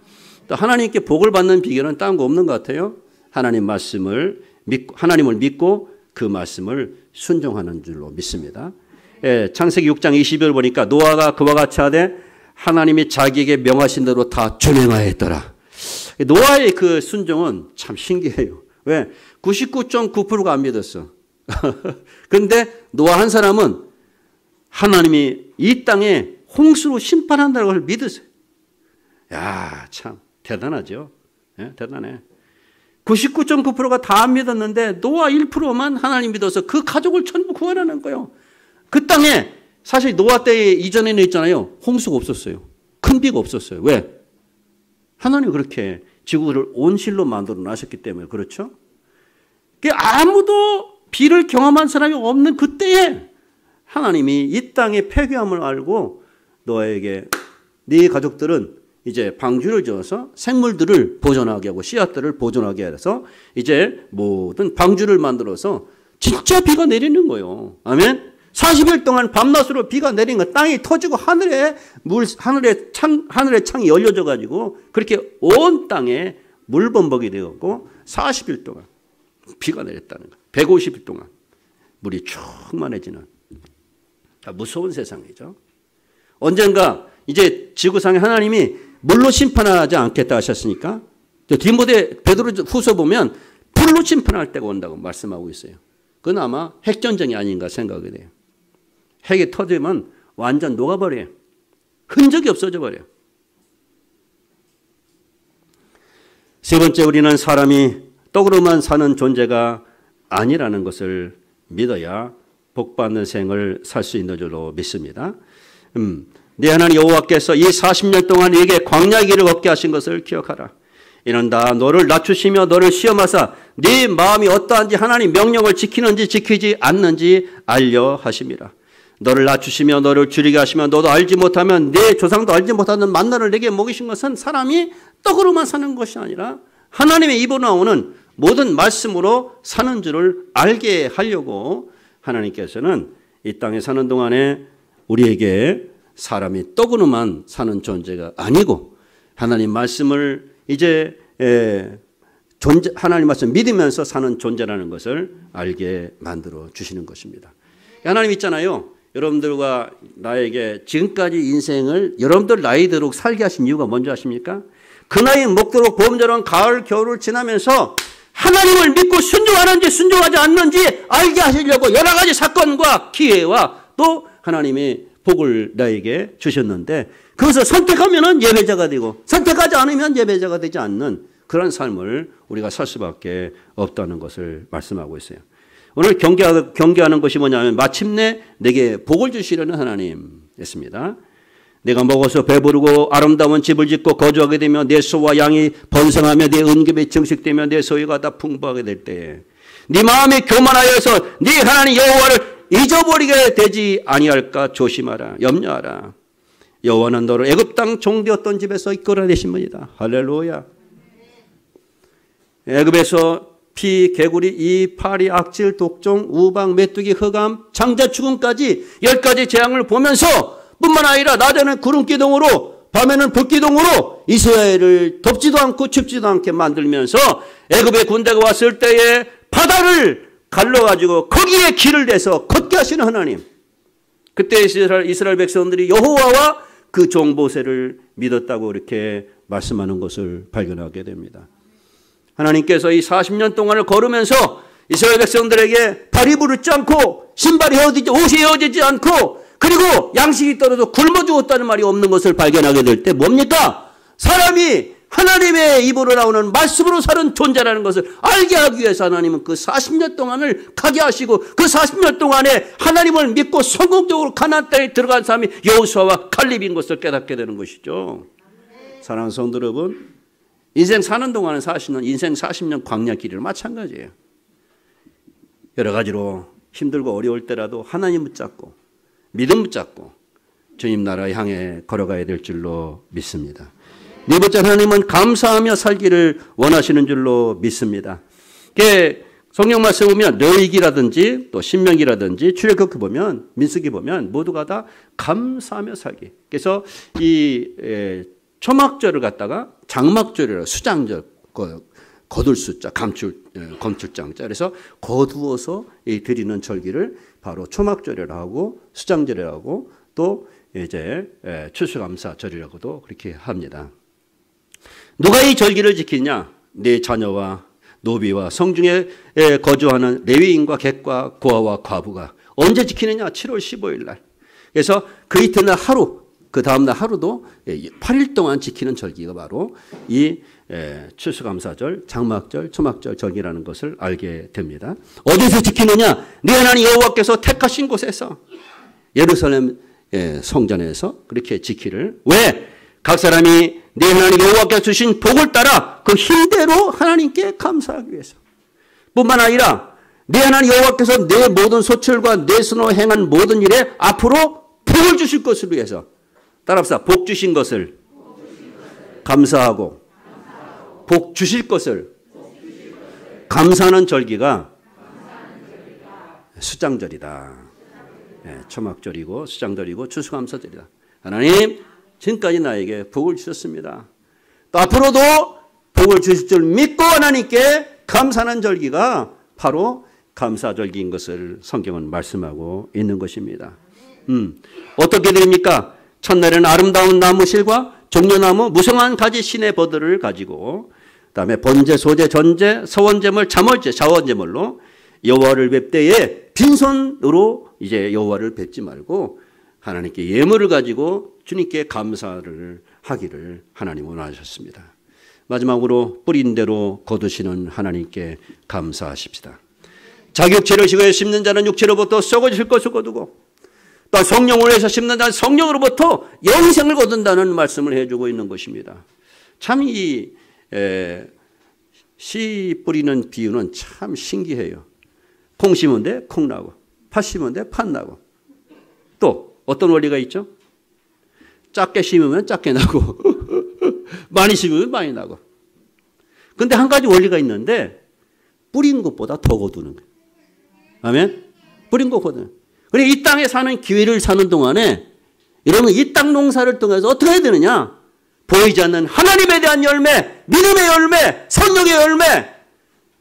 또 하나님께 복을 받는 비결은 딴 거 없는 것 같아요. 하나님을 믿고 그 말씀을 순종하는 줄로 믿습니다. 예, 창세기 6장 20절 보니까 노아가 그와 같이 하되 하나님이 자기에게 명하신 대로 다 준행하였더라. 노아의 그 순종은 참 신기해요. 왜? 99.9%가 안 믿었어. 그런데 노아 한 사람은 하나님이 이 땅에 홍수로 심판한다는 걸 믿으세요. 야, 참 대단하죠. 예, 대단해. 99.9%가 다 안 믿었는데 노아 1%만 하나님 믿어서 그 가족을 전부 구원하는 거예요. 그 땅에 사실 노아 때 이전에는 있잖아요. 홍수가 없었어요. 큰 비가 없었어요. 왜? 하나님이 그렇게 지구를 온실로 만들어 놨었기 때문에 그렇죠. 아무도 비를 경험한 사람이 없는 그때에 하나님이 이 땅의 폐교함을 알고 노아에게 네 가족들은 이제 방주를 지어서 생물들을 보존하게 하고 씨앗들을 보존하게 해서 이제 모든 방주를 만들어서 진짜 비가 내리는 거예요. 아멘. 40일 동안 밤낮으로 비가 내린 거 땅이 터지고 하늘의 창이 열려져 가지고 그렇게 온 땅에 물범벅이 되었고 40일 동안 비가 내렸다는 거. 150일 동안 물이 충만해지는 무서운 세상이죠. 언젠가 이제 지구상에 하나님이 물로 심판하지 않겠다 하셨으니까 디모데 베드로 후서 보면 불로 심판할 때가 온다고 말씀하고 있어요. 그건 아마 핵전쟁이 아닌가 생각이 돼요. 핵이 터지면 완전 녹아버려요. 흔적이 없어져 버려요. 세 번째, 우리는 사람이 떡으로만 사는 존재가 아니라는 것을 믿어야 복받는 생을 살 수 있는 줄로 믿습니다. 네 하나님 여호와께서 이 40년 동안 네게 광야의 길을 걷게 하신 것을 기억하라. 이는 다 너를 낮추시며 너를 시험하사 네 마음이 어떠한지 하나님 명령을 지키는지 지키지 않는지 알려 하심이라. 너를 낮추시며 너를 줄이게 하시며 너도 알지 못하면 내 조상도 알지 못하는 만나를 내게 먹이신 것은 사람이 떡으로만 사는 것이 아니라 하나님의 입으로 나오는 모든 말씀으로 사는 줄을 알게 하려고 하나님께서는 이 땅에 사는 동안에 우리에게 사람이 떡으로만 사는 존재가 아니고 하나님 말씀을 이제 하나님 말씀 믿으면서 사는 존재라는 것을 알게 만들어 주시는 것입니다. 하나님 있잖아요. 여러분들과 나에게 지금까지 인생을 여러분들 나이 들도록 살게 하신 이유가 뭔지 아십니까? 그 나이 먹도록 봄, 여름, 가을, 겨울을 지나면서 하나님을 믿고 순종하는지 순종하지 않는지 알게 하시려고 여러 가지 사건과 기회와 또 하나님의 복을 나에게 주셨는데 그것을 선택하면 예배자가 되고 선택하지 않으면 예배자가 되지 않는 그런 삶을 우리가 살 수밖에 없다는 것을 말씀하고 있어요. 오늘 경계하는 것이 뭐냐면 마침내 내게 복을 주시려는 하나님이었습니다. 내가 먹어서 배부르고 아름다운 집을 짓고 거주하게 되며 내 소와 양이 번성하며 내 은급이 증식되며 내 소유가 다 풍부하게 될 때에 네 마음이 교만하여서 네 하나님 여호와를 잊어버리게 되지 아니할까 조심하라. 염려하라. 여호와는 너를 애굽 땅 종되었던 집에서 이끌어내신 분이다. 할렐루야. 애굽에서 피, 개구리, 이, 파리, 악질, 독종, 우방, 메뚜기, 흑암, 장자 죽음까지 10가지 재앙을 보면서 뿐만 아니라 낮에는 구름기둥으로 밤에는 불기둥으로 이스라엘을 덥지도 않고 춥지도 않게 만들면서 애굽의 군대가 왔을 때에 바다를 갈라가지고 거기에 길을 내서 걷게 하시는 하나님. 그때 이스라엘 백성들이 여호와와 그 종 모세를 믿었다고 이렇게 말씀하는 것을 발견하게 됩니다. 하나님께서 이 40년 동안을 걸으면서 이스라엘 백성들에게 발이 부르지 않고 신발이 헤어지지 옷이 헤어지지 않고 그리고 양식이 떨어져 굶어 죽었다는 말이 없는 것을 발견하게 될 때 뭡니까? 사람이 하나님의 입으로 나오는 말씀으로 사는 존재라는 것을 알게 하기 위해서 하나님은 그 40년 동안을 가게 하시고 그 40년 동안에 하나님을 믿고 성공적으로 가나안 땅에 들어간 사람이 여호수아와 칼렙인 것을 깨닫게 되는 것이죠. 사랑하는 성도 여러분, 인생 사는 동안은 40년, 인생 40년 광야 길이를 마찬가지예요. 여러 가지로 힘들고 어려울 때라도 하나님 붙잡고 믿음 붙잡고 주님 나라 향해 걸어가야 될 줄로 믿습니다. 네 번째, 하나님은 감사하며 살기를 원하시는 줄로 믿습니다. 성경 말씀 보면 레위기라든지 또 신명기라든지 출애굽기 보면 민수기 보면 모두가 다 감사하며 살기. 그래서 이 초막절을 갖다가 장막절이라고 수장절 거둘 숫자 검출장자 그래서 거두어서 드리는 절기를 바로 초막절이라고 하고 수장절이라고 또 이제 추수감사절이라고도 그렇게 합니다. 누가 이 절기를 지키냐? 네 자녀와 노비와 성중에 거주하는 레위인과 객과 고아와 과부가 언제 지키느냐? 7월 15일 날. 그래서 그 이튿날 하루, 그 다음날 하루도 8일 동안 지키는 절기가 바로 이 추수감사절, 장막절, 초막절 절기라는 것을 알게 됩니다. 어디서 지키느냐? 네 하나님 여호와께서 택하신 곳에서 예루살렘 성전에서 그렇게 지키를. 왜? 각 사람이 네 하나님 여호와께서 주신 복을 따라 그 힘대로 하나님께 감사하기 위해서. 뿐만 아니라 네 하나님 여호와께서 내 모든 소출과 내 손으로 행한 모든 일에 앞으로 복을 주실 것을 위해서. 따라합시다. 복 주신 것을 감사하고 복 주실 것을 감사하는 절기가 수장절이다. 초막절이고 수장절이고 추수감사절이다. 하나님 지금까지 나에게 복을 주셨습니다. 또 앞으로도 복을 주실 줄 믿고 하나님께 감사하는 절기가 바로 감사절기인 것을 성경은 말씀하고 있는 것입니다. 어떻게 됩니까? 첫날에는 아름다운 나무실과 종려나무 무성한 가지 신의 버들을 가지고 그다음에 번제, 소제, 전제, 서원제물, 자물제, 자원제물로 여호와를 뵐 때에 빈손으로 이제 여호와를 뵙지 말고 하나님께 예물을 가지고 주님께 감사를 하기를 하나님 원하셨습니다. 마지막으로 뿌린 대로 거두시는 하나님께 감사하십시다. 자기 육체를 지고 심는 자는 육체로부터 썩어질 것을 거두고 또 성령을 위해서 심는 자는 성령으로부터 영생을 거둔다는 말씀을 해주고 있는 것입니다. 참 이 씨 뿌리는 비유는 참 신기해요. 콩 심은 데 콩 나고 팥 심은 데 팥 나고 또 어떤 원리가 있죠? 작게 심으면 작게 나고 많이 심으면 많이 나고. 근데 한 가지 원리가 있는데 뿌린 것보다 더 거두는 거예요. 아멘? 뿌린 것보다. 그러니까 이 땅에 사는 기회를 사는 동안에 여러분 이 땅 농사를 통해서 어떻게 해야 되느냐? 보이지 않는 하나님에 대한 열매, 믿음의 열매, 성령의 열매.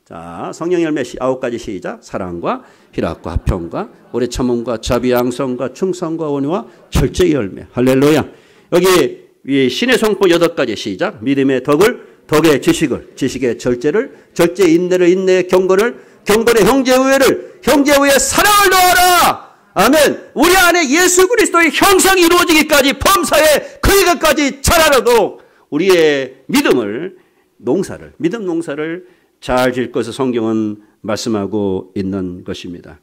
자, 성령의 열매 9가지 시작. 사랑과 희락과 화평과 오래 참음과 자비 양성과 충성과 온유와 절제의 열매. 할렐루야. 여기 이 신의 성품 8가지 시작. 믿음의 덕의 지식을, 지식의 절제를, 절제의 인내를, 인내의 경건을, 경건의 형제우애를, 형제우애의 사랑을 더하라. 아멘. 우리 안에 예수 그리스도의 형상이 이루어지기까지 범사에 그에게까지 자라도록 우리의 믿음 농사를 잘 지을 것을 성경은 말씀하고 있는 것입니다.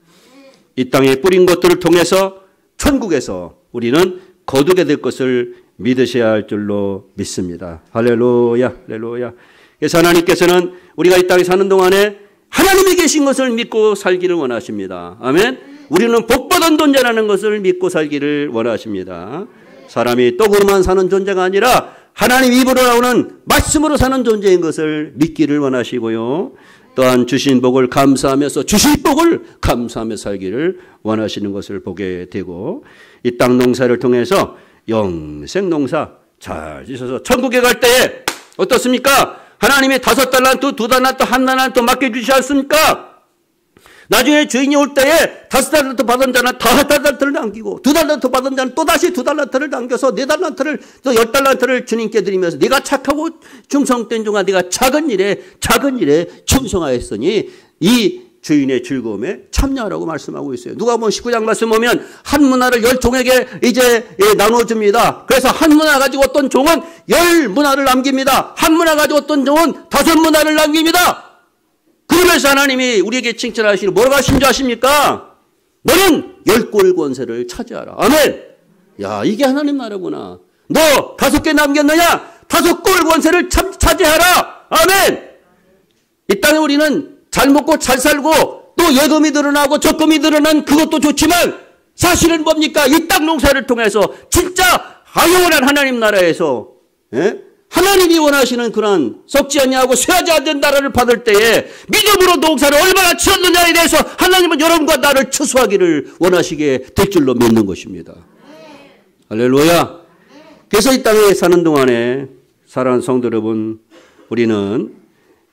이 땅에 뿌린 것들을 통해서 천국에서 우리는 거두게 될 것을 믿으셔야 할 줄로 믿습니다. 할렐루야, 할렐루야. 그래서 하나님께서는 우리가 이 땅에 사는 동안에 하나님이 계신 것을 믿고 살기를 원하십니다. 아멘. 우리는 복받은 존재라는 것을 믿고 살기를 원하십니다. 사람이 떡으로만 사는 존재가 아니라 하나님 입으로 나오는 말씀으로 사는 존재인 것을 믿기를 원하시고요. 또한 주신 복을 감사하면서 주실 복을 감사하며 살기를 원하시는 것을 보게 되고 이 땅 농사를 통해서 영생 농사 잘 지셔서 천국에 갈 때에 어떻습니까? 하나님이 5달란트, 2달란트, 1달란트 맡겨주시지 않습니까? 나중에 주인이 올 때에 5달란트 받은 자는 5달란트를 남기고 2달란트 받은 자는 또다시 2달란트를 남겨서 4달란트를 또 10달란트를 주님께 드리면서 네가 착하고 충성된 종아 네가 작은 일에 충성하였으니 이 주인의 즐거움에 참여하라고 말씀하고 있어요. 누가복음 19장 말씀 보면 한 문화를 10종에게 이제 나눠줍니다. 그래서 한 문화 가지고 어떤 종은 10문화를 남깁니다. 한 문화 가지고 어떤 종은 5문화를 남깁니다. 그러면서 하나님이 우리에게 칭찬하시니 뭐라고 하신 줄 아십니까? 너는 10골 권세를 차지하라. 아멘. 야, 이게 하나님 나라구나. 너 5개 남겼느냐? 5골 권세를 차지하라. 아멘. 이 땅에 우리는 잘 먹고 잘 살고 또 예금이 늘어나고 적금이 늘어난 그것도 좋지만 사실은 뭡니까? 이 땅 농사를 통해서 진짜 영원한 하나님 나라에서 하나님이 원하시는 그런 썩지 아니하고 쇠하지 않는 나라를 받을 때에 믿음으로 농사를 얼마나 지었느냐에 대해서 하나님은 여러분과 나를 추수하기를 원하시게 될 줄로 믿는 것입니다. 할렐루야. 그래서 이 땅에 사는 동안에 사랑하는 성도 여러분, 우리는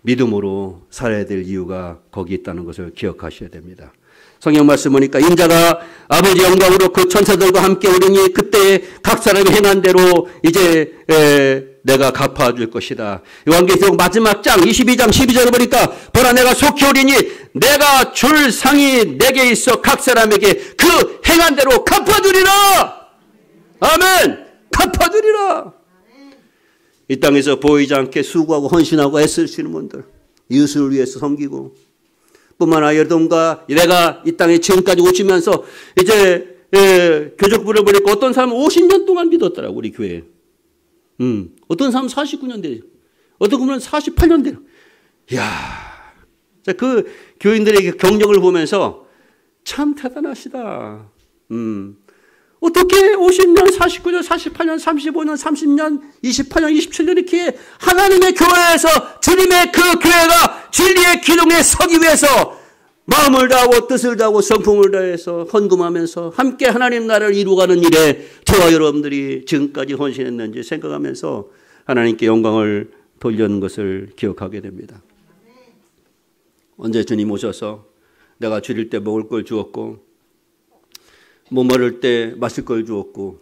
믿음으로 살아야 될 이유가 거기 있다는 것을 기억하셔야 됩니다. 성경 말씀 보니까 인자가 아버지 영광으로 그 천사들과 함께 오르니 그때 각 사람이 행한 대로 이제 내가 갚아줄 것이다. 요한계시록 마지막 장 22장 12절을 보니까 보라 내가 속히 오리니 내가 줄 상이 내게 있어 각 사람에게 그 행한 대로 갚아주리라. 아멘. 갚아주리라. 이 땅에서 보이지 않게 수고하고 헌신하고 애쓰시는 분들, 이웃을 위해서 섬기고 뿐만 아니라 여러분과 내가 이 땅에 지금까지 오시면서 이제 교적부를 보니까 어떤 사람은 50년 동안 믿었더라고 우리 교회에. 어떤 사람은 49년 돼, 어떤 분은 48년 돼. 이야, 그 교인들의 경력을 보면서 참 대단하시다. 어떻게 50년, 49년, 48년, 35년, 30년, 28년, 27년 이렇게 하나님의 교회에서 주님의 그 교회가 진리의 기둥에 서기 위해서 마음을 다하고 뜻을 다하고 성품을 다해서 헌금하면서 함께 하나님 나라를 이루어가는 일에 저와 여러분들이 지금까지 헌신했는지 생각하면서 하나님께 영광을 돌리는 것을 기억하게 됩니다. 언제 주님 오셔서 내가 줄일 때 먹을 걸 주었고 목마를 때 마실 걸 주었고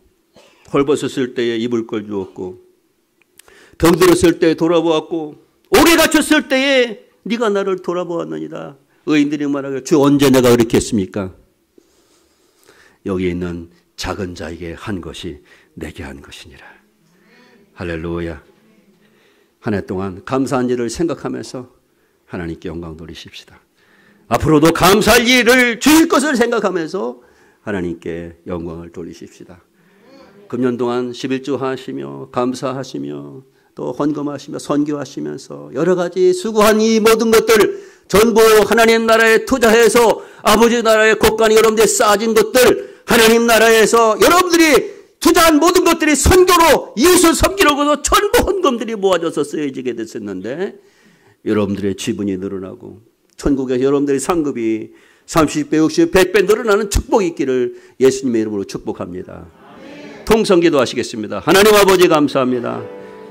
헐벗었을 때에 입을 걸 주었고 병들었을 때 돌아보았고 오래 갇혔을 때에 네가 나를 돌아보았느니라. 의인들이 말하길 주 언제 내가 그렇게 했습니까? 여기 있는 작은 자에게 한 것이 내게 한 것이니라. 할렐루야. 한 해 동안 감사한 일을 생각하면서 하나님께 영광 돌리십시다. 앞으로도 감사할 일을 주실 것을 생각하면서 하나님께 영광을 돌리십시다. 금년 동안 11주 하시며 감사하시며 또 헌금하시며 선교하시면서 여러 가지 수고한 이 모든 것들 전부 하나님 나라에 투자해서 아버지 나라의 곳간이 여러분들이 쌓아진 것들 하나님 나라에서 여러분들이 투자한 모든 것들이 선교로 이웃을 섬기려고 해서 전부 헌금들이 모아져서 쓰여지게 됐었는데 여러분들의 지분이 늘어나고 천국에서 여러분들의 상급이 30배, 60배, 100배 늘어나는 축복이 있기를 예수님의 이름으로 축복합니다. 통성기도 하시겠습니다. 하나님 아버지 감사합니다.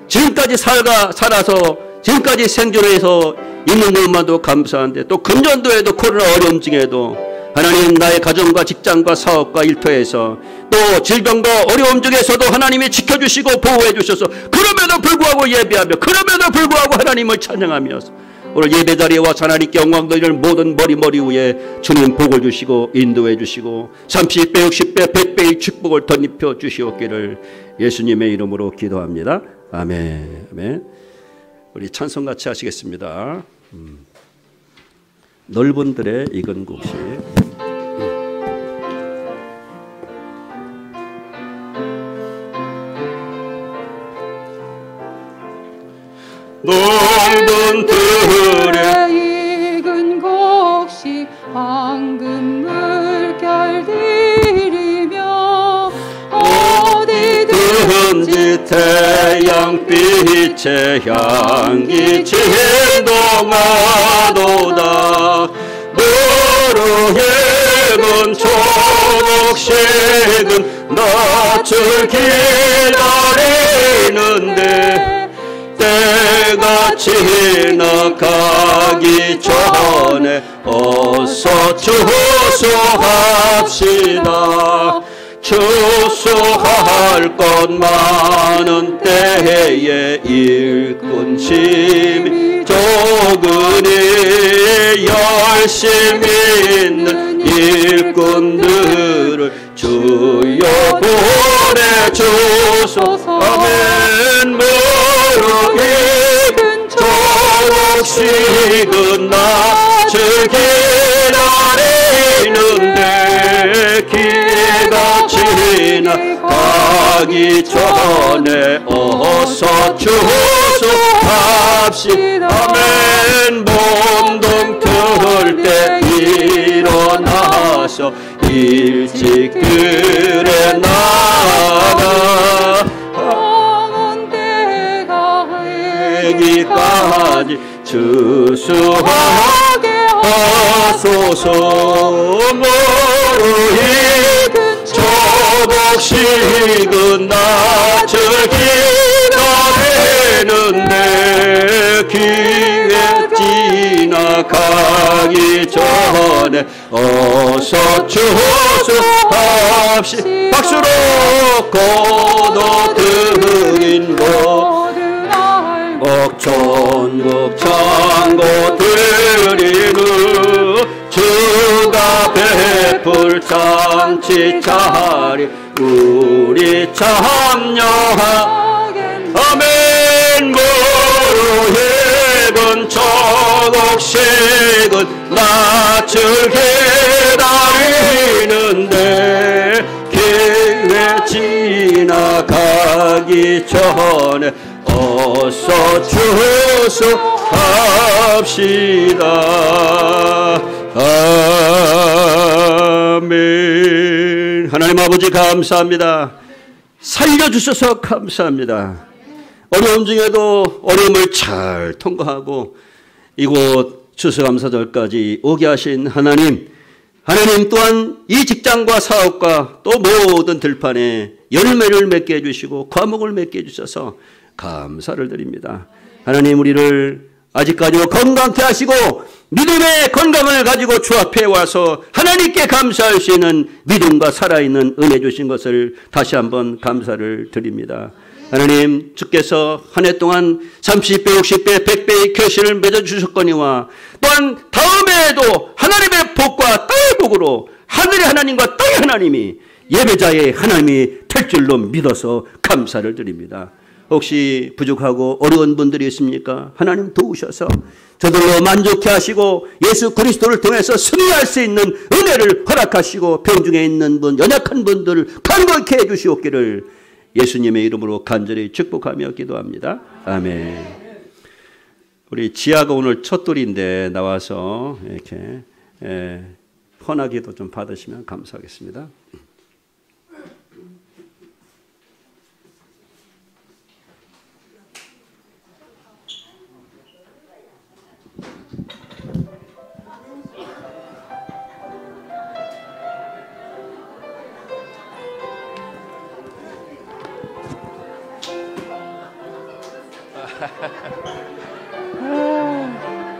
지금까지 살아서 지금까지 생존해서 있는 것만도 감사한데 또 금년도에도 코로나 어려움 중에도 하나님 나의 가정과 직장과 사업과 일터에서 또 질병과 어려움 중에서도 하나님이 지켜주시고 보호해 주셔서 그럼에도 불구하고 예배하며 그럼에도 불구하고 하나님을 찬양하며 오늘 예배 자리에 와서 하나님께 영광 돌리는 모든 머리 위에 주님 복을 주시고 인도해 주시고 30배, 60배, 100배의 축복을 덧입혀 주시옵기를 예수님의 이름으로 기도합니다. 아멘. 아멘. 우리 찬송 같이 하시겠습니다. 넓은 들의 익은 곡식. 넓은 들의 익은 곡식 황금 물결 들이며 어디든지 태양빛의 향기 진동하도다. 너로 익은 초록색은 낯을 기다리는데 때가 지나가기 전에 어서 추수합시다. 추수할 것 많은 때에 일꾼 심히 조근이 열심히 있는 일꾼들을 주여 보내주소서. 아멘. 무르익은 조목식은 낯을 기다리는데 기회가 지나가기 전에 어서 주소합시다. 아멘. 몸동 틀 때 일어나서 일찍 들에 나가 여기까지 주수하게 하소서. 무르익은 조목식은 낯을 기다리는데 기회 지나가기 전에 어서 주소합시다. 박수로 거둬들인 것 전국 창고 드리는 주가 베풀 잔치 자리 우리 참여하게. 아멘. 무르익은 조목식은 낯을 기다리는데 기회 지나가기 전에 어서 주소합시다. 아멘. 하나님 아버지 감사합니다. 살려주셔서 감사합니다. 어려움 중에도 어려움을 잘 통과하고 이곳 추수감사절까지 오게 하신 하나님 또한 이 직장과 사업과 또 모든 들판에 열매를 맺게 해주시고 과목을 맺게 해주셔서 감사를 드립니다. 하나님 우리를 아직까지 건강케 하시고 믿음의 건강을 가지고 주 앞에 와서 하나님께 감사할 수 있는 믿음과 살아있는 은혜 주신 것을 다시 한번 감사를 드립니다. 하나님 주께서 한 해 동안 30배, 60배, 100배의 결실을 맺어주셨거니와 또한 다음에도 하나님의 복과 땅의 복으로 하늘의 하나님과 땅의 하나님이 예배자의 하나님이 될 줄로 믿어서 감사를 드립니다. 혹시 부족하고 어려운 분들이 있습니까? 하나님 도우셔서 저들로 만족해 하시고 예수 그리스도를 통해서 승리할 수 있는 은혜를 허락하시고 병중에 있는 분, 연약한 분들을 간곡히 해주시옵기를 예수님의 이름으로 간절히 축복하며 기도합니다. 아멘. 우리 지아가 오늘 첫돌인데 나와서 이렇게 헌화기도 좀 받으시면 감사하겠습니다.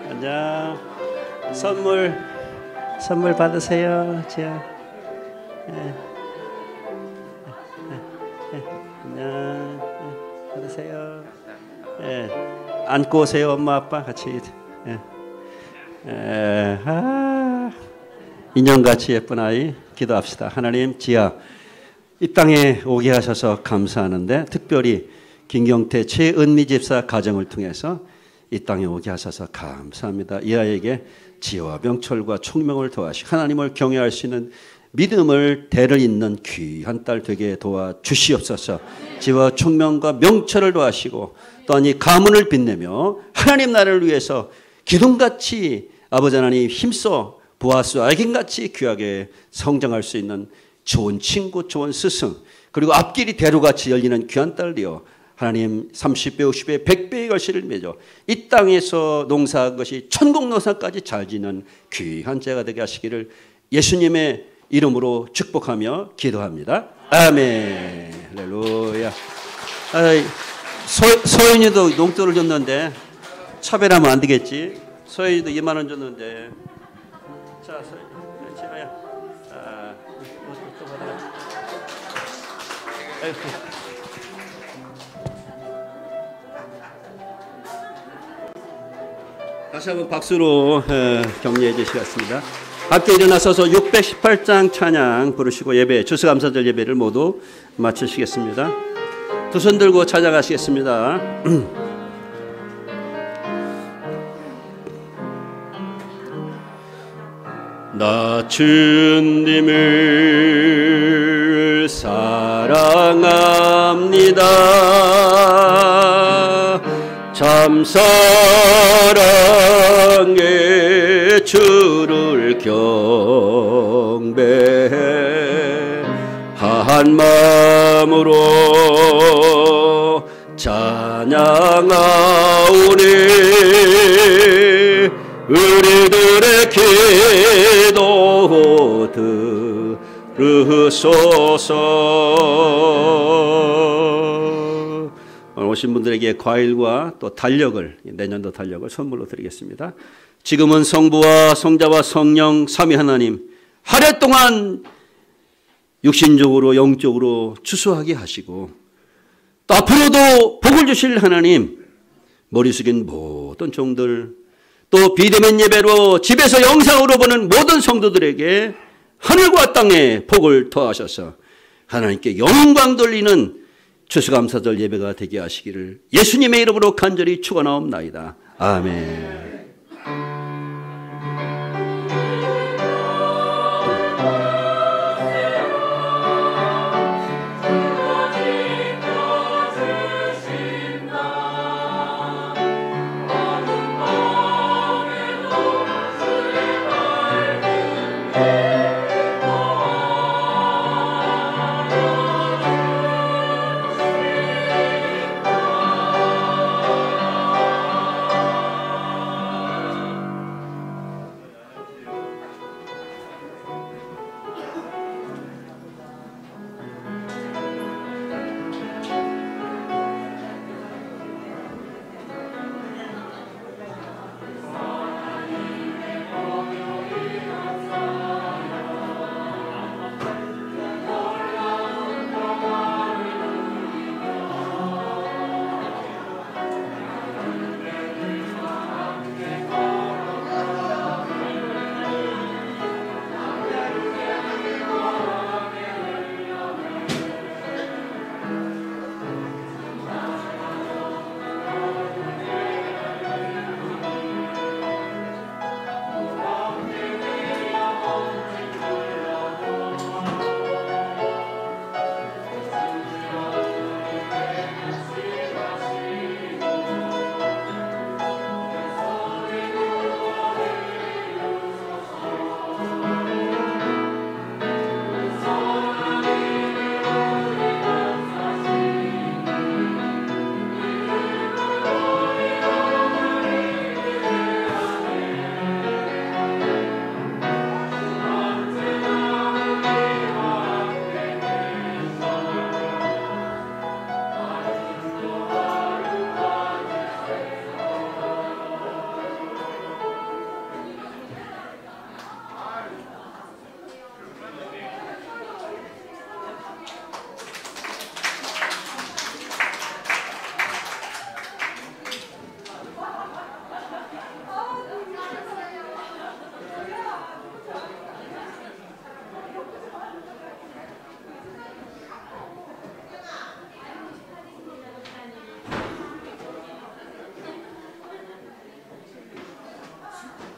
앉아. 선물 받으세요. 지아. 안녕. 받으세요. 안고 오세요. 엄마 아빠 같이. 인형같이 예쁜 아이 기도합시다. 하나님 지아 이 땅에 오게 하셔서 감사하는데 특별히 김경태 최은미 집사 가정을 통해서 이 땅에 오게 하셔서 감사합니다. 이 아이에게 지혜와 명철과 총명을 더하시고 하나님을 경외할 수 있는 믿음을 대를 잇는 귀한 딸 되게 도와주시옵소서. 지혜와 총명과 명철을 더하시고 또한 이 가문을 빛내며 하나님 나라를 위해서 기둥같이 아버지 하나님 힘써 보아스 알긴같이 귀하게 성장할 수 있는 좋은 친구, 좋은 스승, 그리고 앞길이 대로같이 열리는 귀한 딸이여 하나님 30배, 50배, 100배의 결실을 맺어 이 땅에서 농사한 것이 천국 농사까지 잘 지는 귀한 자가 되게 하시기를 예수님의 이름으로 축복하며 기도합니다. 아멘. 할렐루야. 서윤이도 용돈을 줬는데 차별하면 안 되겠지. 서윤이도 2만 원 줬는데 자, 지아야. 또 받아. 아이고. 다시 한번 박수로 격려해 주시겠습니다. 함께 일어나서서 618장 찬양 부르시고 예배, 추수감사절 예배를 모두 마치시겠습니다. 두 손 들고 찬양하시겠습니다. 나 주님을 사랑합니다. 참 사랑해 주를 경배해 한 마음으로 찬양하오니 우리들의 기도 들으소서. 오늘 오신 분들에게 과일과 또 달력을, 내년도 달력을 선물로 드리겠습니다. 지금은 성부와 성자와 성령 삼위 하나님 한 해 동안 육신적으로 영적으로 추수하게 하시고 또 앞으로도 복을 주실 하나님, 머리 숙인 모든 종들, 또 비대면 예배로 집에서 영상으로 보는 모든 성도들에게 하늘과 땅에 복을 더하셔서 하나님께 영광 돌리는 추수감사절 예배가 되게 하시기를 예수님의 이름으로 간절히 축원하옵나이다. 아멘.